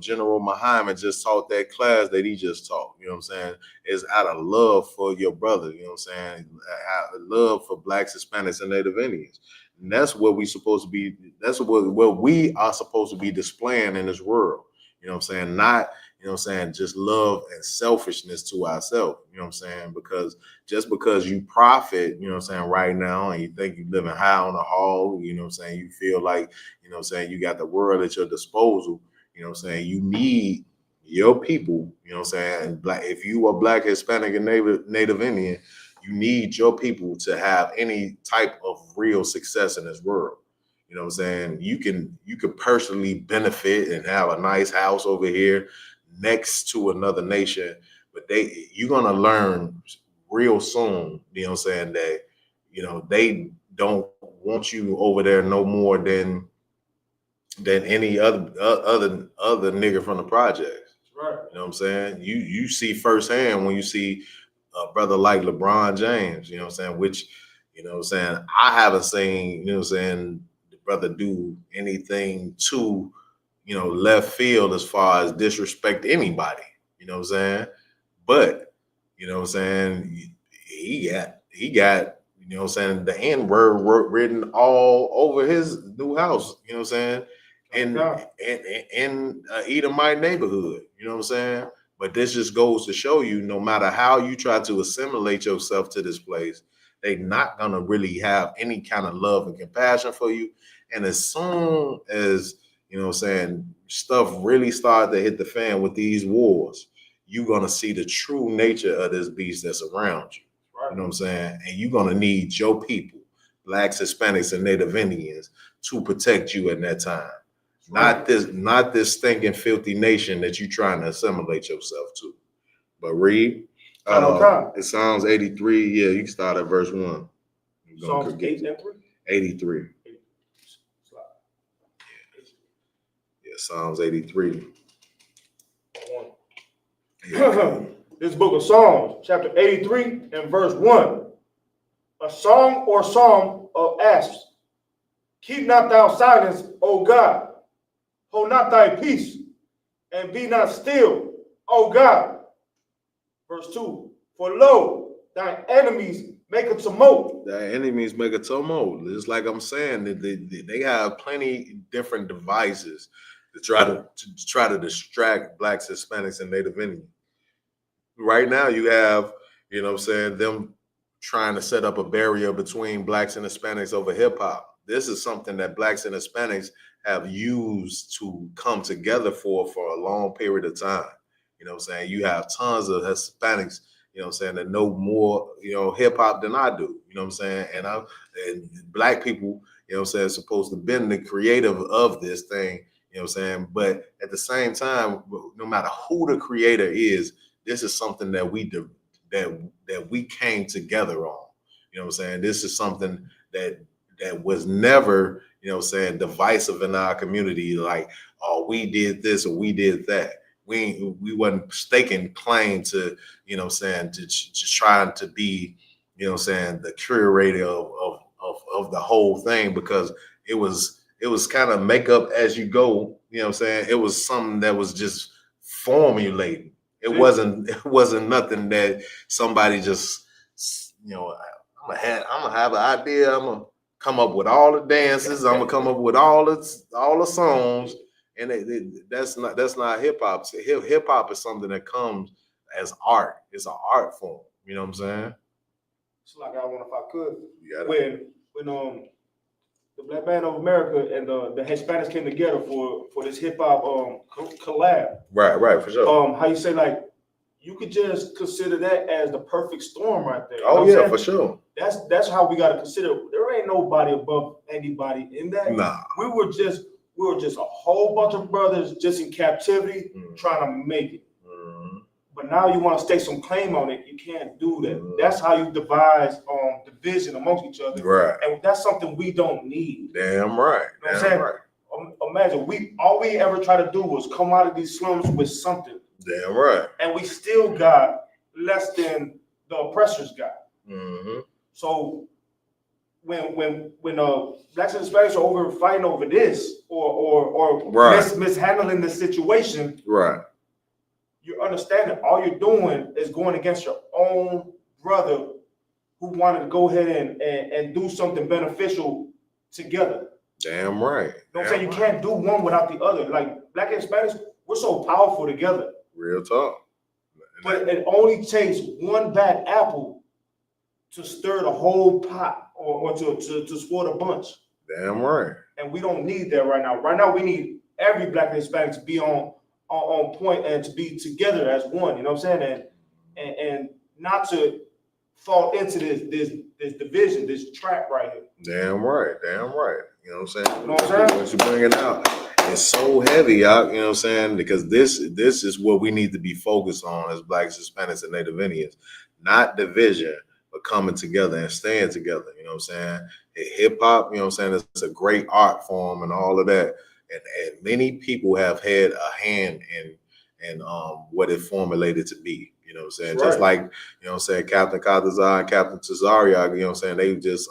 General Muhammad just taught that class that he just taught. You know what I'm saying? Is out of love for your brother. You know what I'm saying? Out of love for Blacks, Hispanics, and Native Indians. And that's what we supposed to be. That's what we are supposed to be displaying in this world. You know what I'm saying? Not, you know what I'm saying, just love and selfishness to ourselves. You know what I'm saying? Because just because you profit, you know what I'm saying, right now, and you think you're living high on the hog, you know what I'm saying, you feel like, you know what I'm saying, you got the world at your disposal, you know what I'm saying, you need your people, you know what I'm saying, if you are Black, Hispanic, and Native Indian, you need your people to have any type of real success in this world. You know what I'm saying? You can personally benefit and have a nice house over here next to another nation, but you're gonna learn real soon, you know what I'm saying, that they don't want you over there no more than any other nigga from the projects. Right. You know what I'm saying? You see firsthand when you see a brother like LeBron James, you know what I'm saying, which, you know what I'm saying, I haven't seen, you know what I'm saying, brother do anything to, left field as far as disrespect anybody, you know what I'm saying? But, you know what I'm saying, he got, you know what I'm saying, the N-word written all over his new house, you know what I'm saying? In Edomite neighborhood, you know what I'm saying? But this just goes to show you, no matter how you try to assimilate yourself to this place, they're not gonna really have any kind of love and compassion for you. And as soon as, you know what I'm saying, stuff really started to hit the fan with these wars, you're going to see the true nature of this beast that's around you. Right. You know what I'm saying? And you're going to need your people, Blacks, Hispanics, and Native Indians, to protect you in that time. Right. Not this stinking, filthy nation that you're trying to assimilate yourself to. But Reed, Start on time. It Psalms 83. Yeah, you can start at verse 1. You're gonna Psalms get 8 and 3. 83. Yeah, Psalms 83. This book of Psalms, chapter 83 and verse 1. A song or psalm of asps. Keep not thou silence, O God. Hold not thy peace, and be not still, O God. Verse 2. For lo, thy enemies make a tumult. The enemies make a tumult. Just like I'm saying, they have plenty different devices to try to distract blacks, Hispanics, and Native Indians. Right now, you have, you know what I'm saying, them trying to set up a barrier between blacks and Hispanics over hip hop. This is something that blacks and Hispanics have used to come together for a long period of time. You know what I'm saying? You have tons of Hispanics, you know what I'm saying, that know more, you know, hip hop than I do. You know what I'm saying? And black people, you know what I'm saying, supposed to have been the creative of this thing, you know what I'm saying? But at the same time, no matter who the creator is, this is something that we do, that we came together on. You know what I'm saying? This is something that was never, you know what I'm saying, divisive in our community, like, oh, we did this or we did that. We wasn't staking claim to, you know what I'm saying, to just trying to be, you know what I'm saying, the curator of the whole thing, because it was kind of make up as you go, you know what I'm saying? It was something that was just formulating. It wasn't nothing that somebody just, you know, I'm gonna have an idea. I'm gonna come up with all the dances. I'm gonna come up with all the songs, and that's not hip hop. Hip hop is something that comes as art. It's an art form. You know what I'm saying? It's like I wonder if I could. Yeah. When the Black Band of America and the Hispanics came together for this hip hop collab. Right, for sure. How you say, like, you could just consider that as the perfect storm right there. Oh yeah, for sure. That's how we got to consider. There ain't nobody above anybody in that. Nah. We were just a whole bunch of brothers just in captivity trying to make it. But now you want to stake some claim on it. You can't do that. That's how you devise division amongst each other. Right. And that's something we don't need. Damn right. You know what I'm saying? Right. Imagine all we ever try to do was come out of these slums with something. Damn right. And we still got less than the oppressors got. So when blacks and Hispanics are fighting over this or right. mishandling the situation, right, you understand that all you're doing is going against your own brother who wanted to go ahead and do something beneficial together. Damn right. You know what I'm saying? You can't do one without the other. Like black and Hispanics, we're so powerful together. Real talk. But it only takes one bad apple to stir the whole pot or to spoil the bunch. Damn right. And we don't need that right now. Right now, we need every black and Hispanic to be on point and to be together as one. You know what I'm saying? And not to fall into this division, this trap right here. Damn right. You know what I'm saying? You know what I'm saying? What you bring it out, it's so heavy, y'all. You know what I'm saying? Because this is what we need to be focused on as blacks, Hispanics, and Native Indians. Not division, but coming together and staying together. You know what I'm saying? Hip hop, you know what I'm saying? It's a great art form and all of that. And many people have had a hand in what it formulated to be. You know what I'm saying? Right. Just like, you know what I'm saying, Captain Kadazar and Captain Tazariak, you know what I'm saying? They just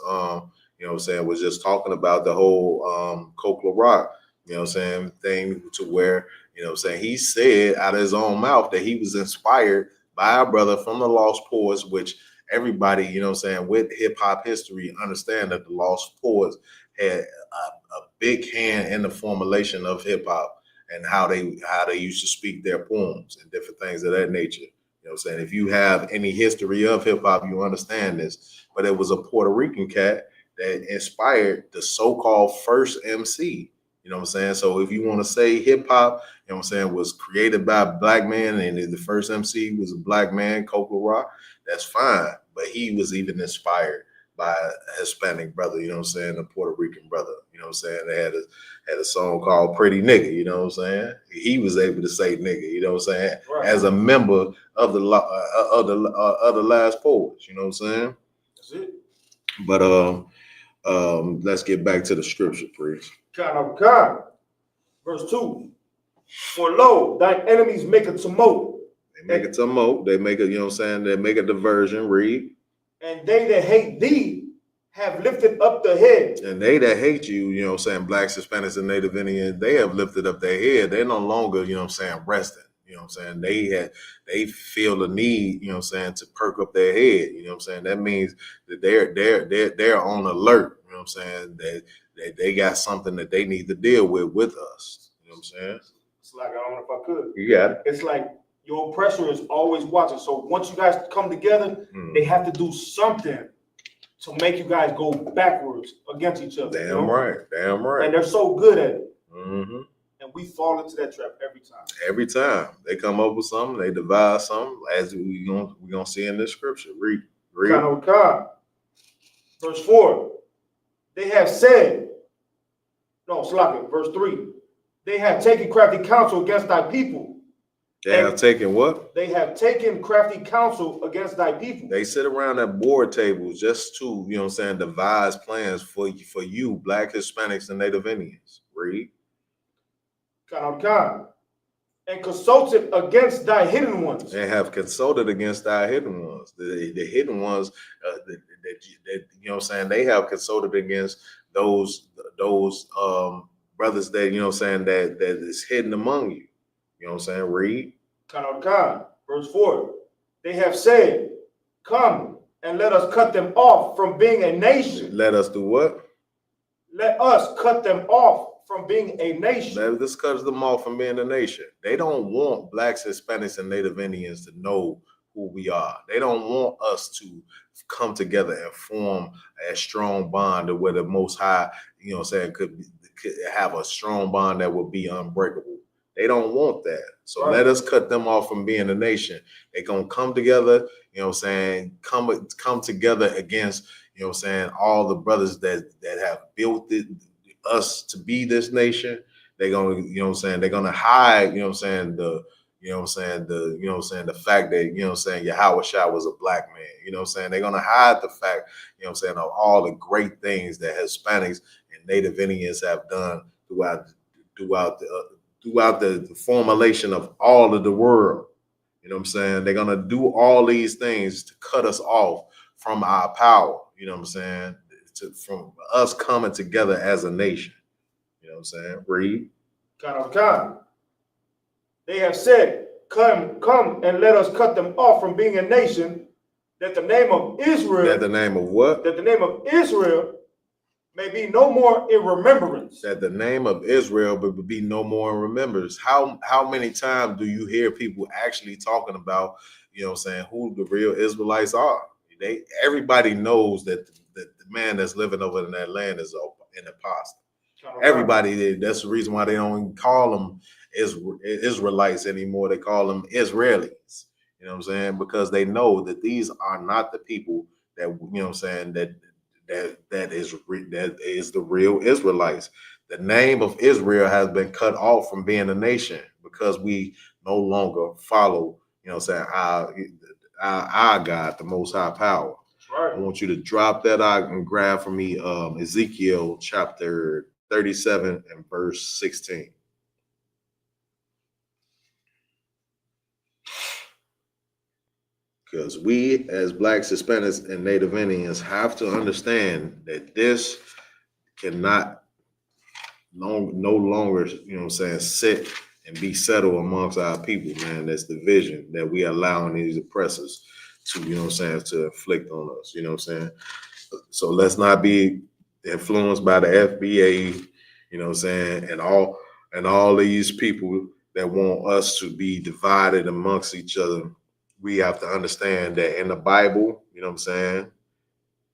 you know what I'm saying, was just talking about the whole Kokla Rock, you know what I'm saying, thing, to where, you know what I'm saying, he said out of his own mouth that he was inspired by a brother from the Lost Poets, which everybody, you know what I'm saying, with hip hop history understand that the Lost Poets had a big hand in the formulation of hip hop and how they used to speak their poems and different things of that nature. You know what I'm saying? If you have any history of hip hop, you understand this. But it was a Puerto Rican cat that inspired the so-called first MC. You know what I'm saying? So if you want to say hip hop, you know what I'm saying, was created by a black man and the first MC was a black man, Kokla Rock, that's fine. But he was even inspired by a Hispanic brother, you know what I'm saying, a Puerto Rican brother. You You know what I'm saying? They had a song called Pretty Nigga, you know what I'm saying? He was able to say nigga, you know what I'm saying? Right. As a member of the last poets, you know what I'm saying? That's it. But let's get back to the scripture, please. God. Verse 2. For lo, thine enemies make a tumult. They make a tumult, they make a, you know what I'm saying? They make a diversion, read. And they that hate thee have lifted up the head. And they that hate you, you know what I'm saying, blacks, Hispanics, and Native Indians, they have lifted up their head. They're no longer, you know what I'm saying, resting. You know what I'm saying? They feel the need, you know what I'm saying, to perk up their head. You know what I'm saying? That means that they're on alert, you know what I'm saying, that they got something that they need to deal with us. You know what I'm saying? It's like, I don't know if I could. You got it. It's like your oppressor is always watching. So once you guys come together, they have to do something to make you guys go backwards against each other. Damn right. Damn right. And they're so good at it. Mm-hmm. And we fall into that trap every time. Every time they come up with something, they devise something, as we gonna see in this scripture. Read. Verse 4. They have said, no, Slack, verse 3. They have taken crafty counsel against thy people. They have taken what? They have taken crafty counsel against thy people. They sit around at board tables just to, you know what I'm saying, devise plans for you, black, Hispanics, and Native Indians. Read. And consulted against thy hidden ones. They have consulted against thy hidden ones. The hidden ones, that you know what I'm saying, they have consulted against those brothers that, you know what I'm saying, that is hidden among you. You know what I'm saying? Read. Verse 4. They have said, come and let us cut them off from being a nation. Let us do what? Let us cut them off from being a nation. This cuts them off from being a nation. They don't want blacks, Hispanics, and Native Indians to know who we are. They don't want us to come together and form a strong bond where the Most High, you know what I'm saying, could have a strong bond that would be unbreakable. They don't want that. So right. Let us cut them off from being a nation. They're going to come together, you know what I'm saying, come together against, you know what I'm saying, all the brothers that have built us to be this nation. They're going to, you know what I'm saying, they're going to hide, you know what I'm saying, the fact that, you know what I'm saying, Yahweh Shah was a black man. You know what I'm saying? They're going to hide the fact, you know what I'm saying, of all the great things that Hispanics and Native Indians have done throughout the formulation of all of the world. You know what I'm saying? They're going to do all these things to cut us off from our power. You know what I'm saying? From us coming together as a nation. You know what I'm saying? Read. They have said, come and let us cut them off from being a nation, that the name of Israel. That the name of what? That the name of Israel may be no more in remembrance. That the name of Israel would be no more in remembrance. How many times do you hear people actually talking about, you know what I'm saying, who the real Israelites are? Everybody knows that the man that's living over in that land is an apostle. Everybody, that's the reason why they don't call them Israelites anymore. They call them Israelis. You know what I'm saying? Because they know that these are not the people that, you know what I'm saying, that is the real Israelites. The name of Israel has been cut off from being a nation because we no longer follow, you know what I'm saying, our God, the Most High Power. Right. I want you to drop that out and grab for me Ezekiel chapter 37 and verse 16. Because we as blacks, Hispanics, and Native Indians have to understand that this cannot no longer, you know what I'm saying, sit and be settled amongst our people, man. That's the vision that we allowing these oppressors to, you know what I'm saying, to inflict on us, you know what I'm saying? So let's not be influenced by the FBA, you know what I'm saying, and all these people that want us to be divided amongst each other. We have to understand that in the Bible, you know what I'm saying,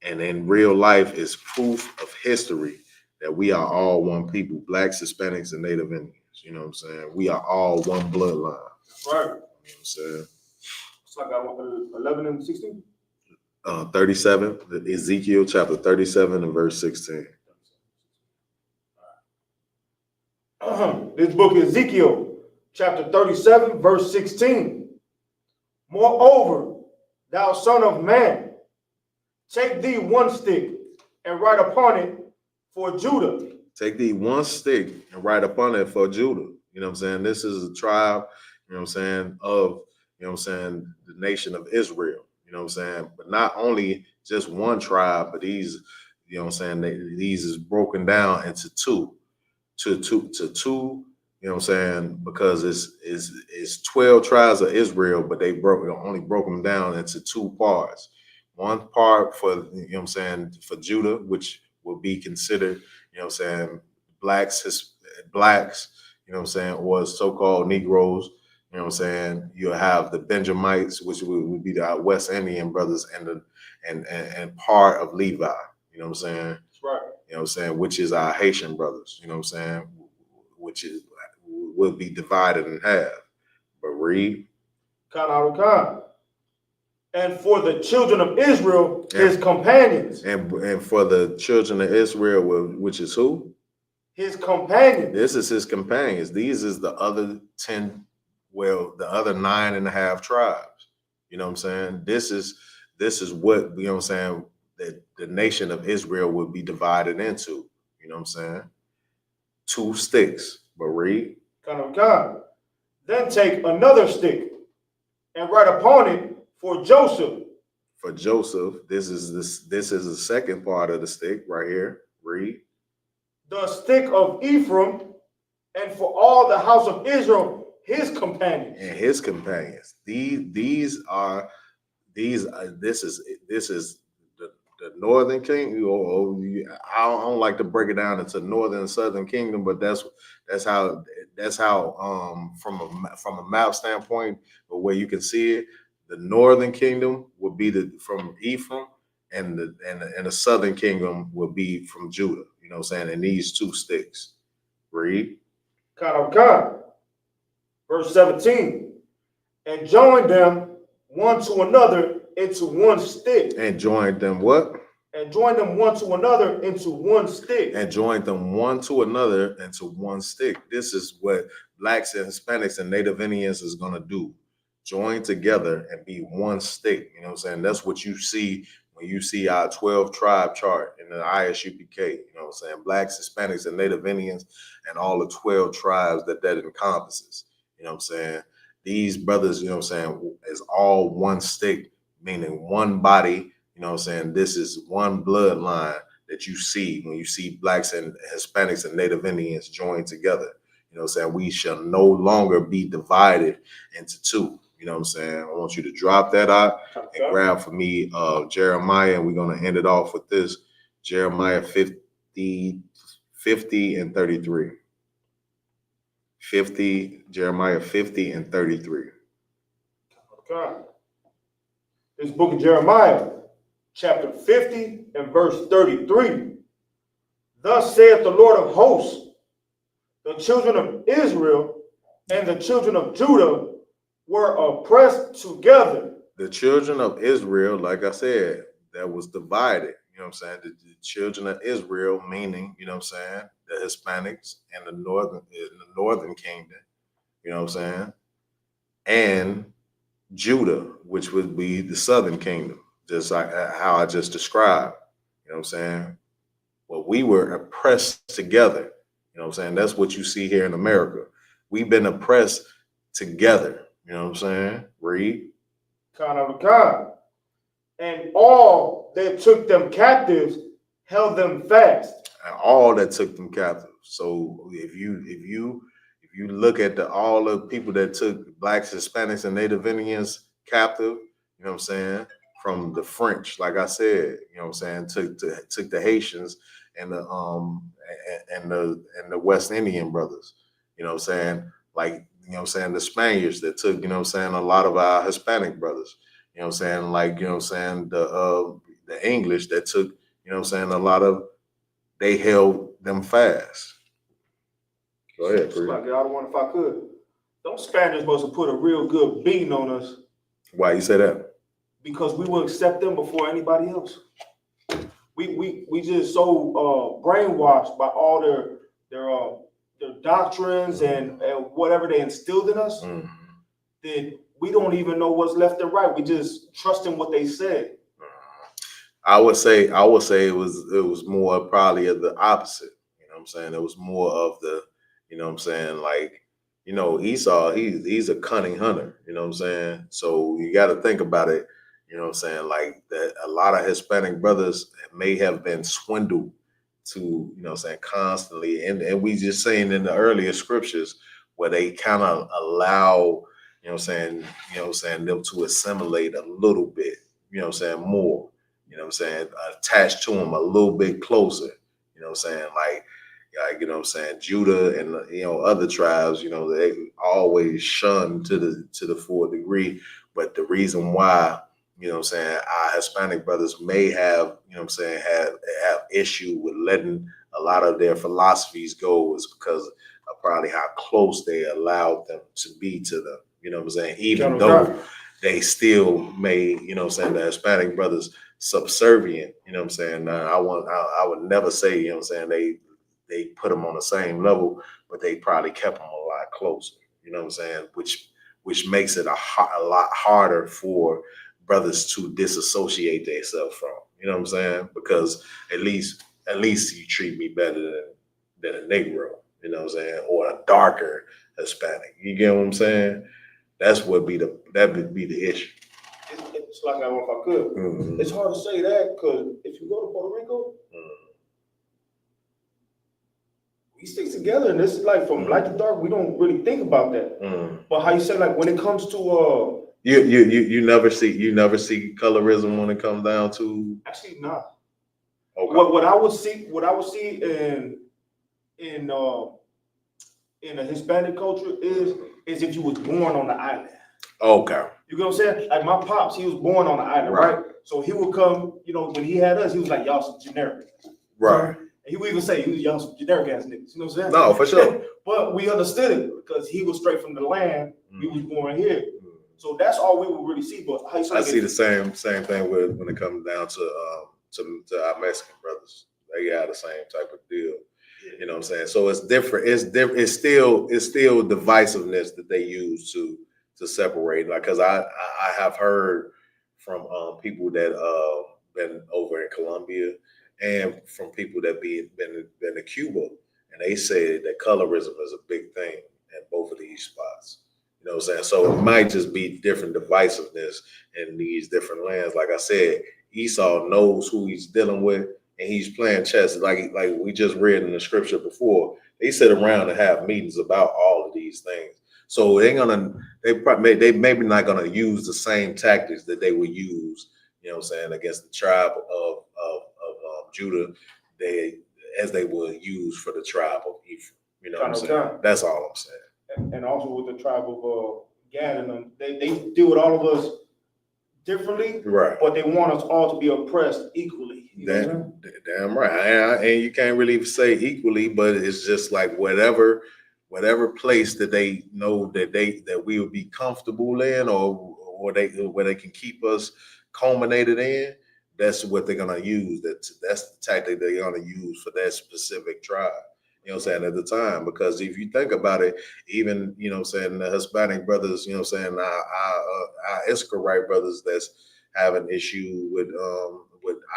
and in real life is proof of history that we are all one people, blacks, Hispanics, and Native Indians. You know what I'm saying? We are all one bloodline. Right. You know what I'm saying? It's like 11 and 16? 37, Ezekiel chapter 37 and verse 16. This book is Ezekiel, chapter 37, verse 16. Moreover, thou son of man, take thee one stick and write upon it for Judah. Take thee one stick and write upon it for Judah. You know what I'm saying? This is a tribe, you know what I'm saying, of, you know what I'm saying, the nation of Israel. You know what I'm saying? But not only just one tribe, but these, you know what I'm saying, these is broken down into two, you know what I'm saying, because it's 12 tribes of Israel, but they only broke them down into two parts. One part for, you know what I'm saying, for Judah, which will be considered, you know what I'm saying, blacks, you know what I'm saying, or so-called Negroes. You know what I'm saying? You'll have the Benjamites, which would be the West Indian brothers, and part of Levi. You know what I'm saying? That's right. You know what I'm saying? Which is our Haitian brothers. You know what I'm saying? Which will be divided in half. But read. And for the children of Israel, his companions. And for the children of Israel, which is who? His companions. This is his companions. These is the other 10, the other 9.5 tribes. You know what I'm saying? This is what, you know what I'm saying, that the nation of Israel would be divided into. You know what I'm saying? 2 sticks. But read. Then take another stick and write upon it for Joseph. For Joseph, this is the second part of the stick right here. Read. The stick of Ephraim, and for all the house of Israel, his companions. And his companions. This is the northern kingdom. I don't like to break it down into northern and southern kingdom, but that's how from a map standpoint, the way you can see it, the northern kingdom would be from Ephraim, and the southern kingdom would be from Judah. You know what I'm saying? And these 2 sticks. Read. Verse 17. And join them one to another into one stick. And join them what? And join them one to another into one stick. And join them one to another into one stick. This is what blacks and Hispanics and Native Indians is going to do. Join together and be one stick. You know what I'm saying? That's what you see when you see our 12 tribe chart in the ISUPK. You know what I'm saying? Blacks, Hispanics, and Native Indians, and all the 12 tribes that encompasses. You know what I'm saying? These brothers, you know what I'm saying, is all one stick, meaning one body. You know what I'm saying? This is one bloodline that you see when you see blacks and Hispanics and Native Indians join together. You know what I'm saying? We shall no longer be divided into 2. You know what I'm saying? I want you to drop that out and grab for me Jeremiah, and we're going to end it off with this. Jeremiah 50 and 33. Jeremiah 50 and 33. Okay. This book of Jeremiah, chapter 50 and verse 33. Thus saith the Lord of hosts, the children of Israel and the children of Judah were oppressed together. The children of Israel, like I said, that was divided. You know what I'm saying? The children of Israel, meaning, you know what I'm saying, the Hispanics and the northern kingdom, you know what I'm saying, and Judah, which would be the southern kingdom, just like how I just described. You know what I'm saying? Well, we were oppressed together. You know what I'm saying? That's what you see here in America. We've been oppressed together. You know what I'm saying? Read. And all that took them captives held them fast. And all that took them captive. So if you look at all the people that took blacks, Hispanics, and Native Indians captive, you know what I'm saying, from the French, like I said, you know what I'm saying, took the Haitians and the West Indian brothers, you know what I'm saying, like, you know what I'm saying, the Spaniards that took, you know what I'm saying, a lot of our Hispanic brothers, you know what I'm saying, like, you know what I'm saying, the English that took, you know what I'm saying, they held them fast. Go ahead, I don't want, if I could. Those Spaniards supposed to put a real good beating on us. Why you say that? Because we will accept them before anybody else. We just so brainwashed by all the doctrines and whatever they instilled in us, then we don't even know what's left and right. We just trust in what they said. I would say it was more probably of the opposite. You know what I'm saying? It was more of the, you know what I'm saying, like, you know, Esau, he's a cunning hunter, you know what I'm saying? So you got to think about it, you know what I'm saying, like that a lot of Hispanic brothers may have been swindled to, you know what I'm saying, constantly. And we just saying in the earlier scriptures where they kind of allow, you know what I'm saying, them to assimilate a little bit, you know what I'm saying, more. You know what I'm saying, attached to him a little bit closer, you know what I'm saying, like, you know what I'm saying, Judah and, you know, other tribes, you know, they always shun to the full degree. But the reason why, you know what I'm saying, our Hispanic brothers may have, you know what I'm saying, have issue with letting a lot of their philosophies go is because of probably how close they allowed them to be to them, you know what I'm saying, even though they still may, you know what I'm saying, the Hispanic brothers subservient, you know what I'm saying. I would never say, you know what I'm saying, they put them on the same level, but they probably kept them a lot closer, you know what I'm saying, which makes it a lot harder for brothers to disassociate themselves from, you know what I'm saying, because at least you treat me better than a Negro, you know what I'm saying, or a darker Hispanic. You get what I'm saying? That would be the issue. It's like I don't know if I could. It's hard to say that because if you go to Puerto Rico, we stick together, and this is like from light to dark. We don't really think about that. But how you say, like when it comes to you never see colorism when it comes down to actually not. Okay. What I would see in a Hispanic culture is if you was born on the island. Okay. You know what I'm saying? Like my pops, he was born on the island, right? So he would come, you know, when he had us, he was like, y'all some generic. Right. And he would even say, y'all some generic ass niggas. You know what I'm saying? No, for sure. But we understood it because he was straight from the land. He was born here. So that's all we would really see. But how you I see the same thing when it comes down to our Mexican brothers. They got the same type of deal. You know what I'm saying? So it's different. It's still divisiveness that they use to separate. Like, cause I have heard from people that been over in Colombia and from people that been to Cuba, and they say that colorism is a big thing in both of these spots. You know what I'm saying? So it might just be different divisiveness in these different lands. Like I said, Esau knows who he's dealing with, and he's playing chess. Like we just read in the scripture before, they sit around and have meetings about all of these things. So they maybe not gonna use the same tactics that they would use, you know what I'm saying, against the tribe of Judah, as they would use for the tribe of Ephraim. You know what I'm saying? That's all I'm saying. And also with the tribe of Gad and them, they deal with all of us differently, right? But they want us all to be oppressed equally. Damn right. And you can't really say equally, but it's just like whatever place that they know that we will be comfortable in, or where they can keep us culminated in. That's what they're gonna use. That's the tactic they're gonna use for that specific tribe. You know what I'm saying, at the time. Because if you think about it, even, you know what I'm saying, the Hispanic brothers, you know what I'm saying, our Isupk brothers that's having issue with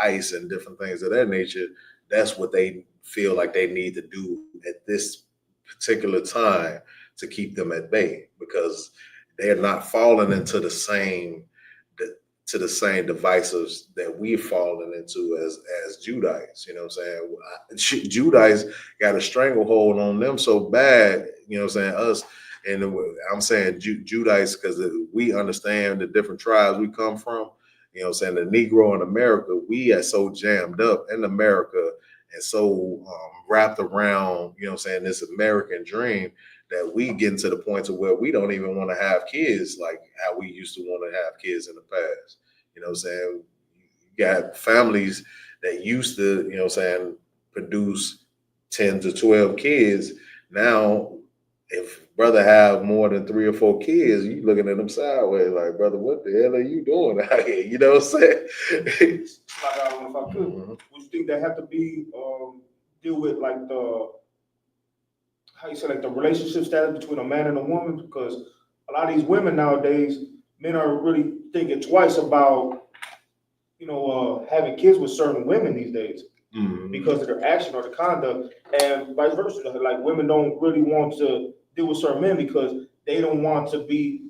ICE and different things of that nature, that's what they feel like they need to do at this particular time to keep them at bay, because they're not falling into the same devices that we've fallen into as Judites. You know what I'm saying? Judites got a stranglehold on them so bad, you know what I'm saying, us, and I'm saying Judites because we understand the different tribes we come from. You know what I'm saying? The Negro in America, we are so jammed up in America and so wrapped around, you know what I'm saying, this American dream, that we get to the point to where we don't even want to have kids like how we used to want to have kids in the past. You know what I'm saying? You got families that used to, you know what I'm saying, produce 10 to 12 kids. Now, if brother have more than 3 or 4 kids, you looking at them sideways like, brother, what the hell are you doing out here? You know what I'm saying? It's like, I don't know if I could. Would you think that have to be deal with like the how you say, like the relationship status between a man and a woman, because a lot of these women nowadays, men are really thinking twice about, having kids with certain women these days because of their action or the conduct, and vice versa. Like women don't really want to deal with certain men because they don't want to be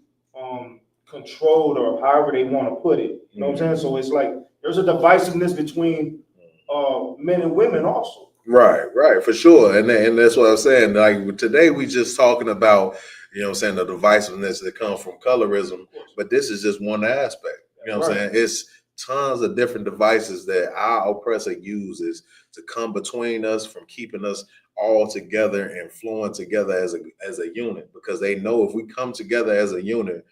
controlled or however they want to put it. You know what I'm saying? So it's like there's a divisiveness between men and women also. Right, for sure. And that's what I'm saying. Like today we just talking about, the divisiveness that comes from colorism, but this is just one aspect. You know what I'm saying? It's tons of different devices that our oppressor uses to come between us from keeping us all together and flowing together as a unit, because they know if we come together as a unit,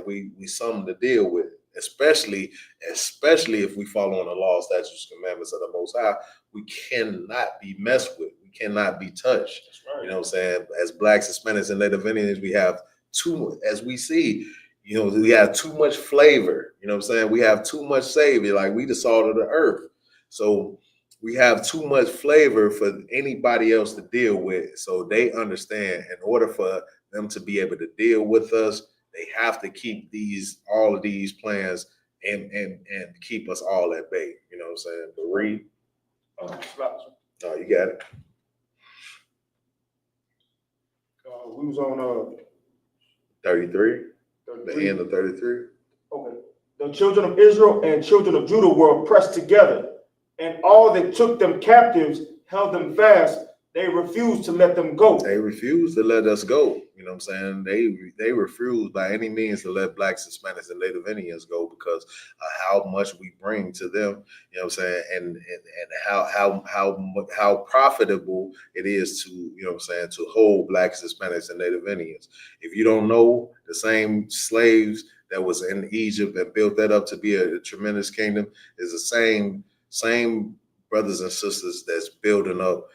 we something to deal with, especially if we follow on the law, statutes, commandments of the Most High. We cannot be messed with. We cannot be touched. That's right. You know what I'm saying? As Blacks, Hispanics, and Native Indians, we have as we see, we have too much flavor. You know what I'm saying? We have too much savor. Like we the salt of the earth. So we have too much flavor for anybody else to deal with. So they understand in order for them to be able to deal with us, they have to keep all of these plans and keep us all at bay. You know what I'm saying? But read. Oh, you got it. We was on 33. The end of 33. Okay. The children of Israel and children of Judah were oppressed together, and all that took them captives held them fast. They refused to let them go. They refused to let us go. You know what I'm saying? They refused by any means to let Blacks, Hispanics, and Native Indians go because of how much we bring to them. You know what I'm saying? And how profitable it is to hold Blacks, Hispanics, and Native Indians. If you don't know, the same slaves that was in Egypt and built that up to be a tremendous kingdom is the same brothers and sisters that's building up,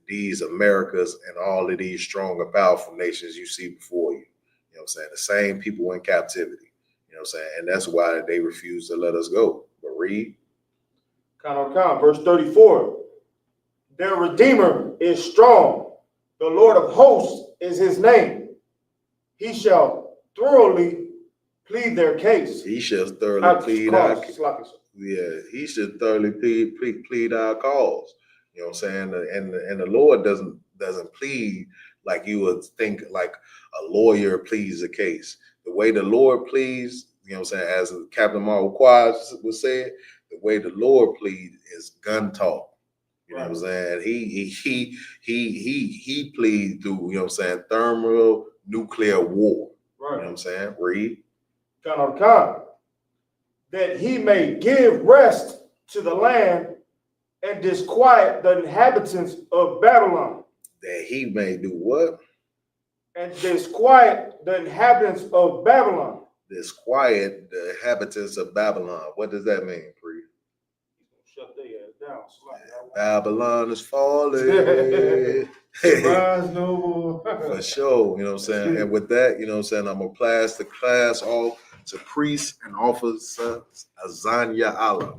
these Americas and all of these strong and powerful nations you see before you. You know what I'm saying? The same people in captivity. You know what I'm saying? And that's why they refuse to let us go. But read. Verse 34. Their Redeemer is strong. The Lord of hosts is his name. He shall thoroughly plead their case. He shall thoroughly plead our case. Yeah, he should thoroughly plead our cause. You know what I'm saying? And the Lord doesn't plead like you would think, like a lawyer pleads a case. The way the Lord pleads, you know what I'm saying, as Captain Marvel Quads would say, the way the Lord pleads is gun talk. You know what I'm saying? He pleads through, you know what I'm saying, thermonuclear war. Right. You know what I'm saying? Read. That he may give rest to the land and disquiet the inhabitants of Babylon. That he may do what? And disquiet the inhabitants of Babylon. Disquiet the inhabitants of Babylon. What does that mean, Pre? Shut their ass down. Babylon is falling. Rise no more. For sure, you know what I'm saying? And with that, you know what I'm saying, I'm going to pass the class off to priest and officer Azania Allah.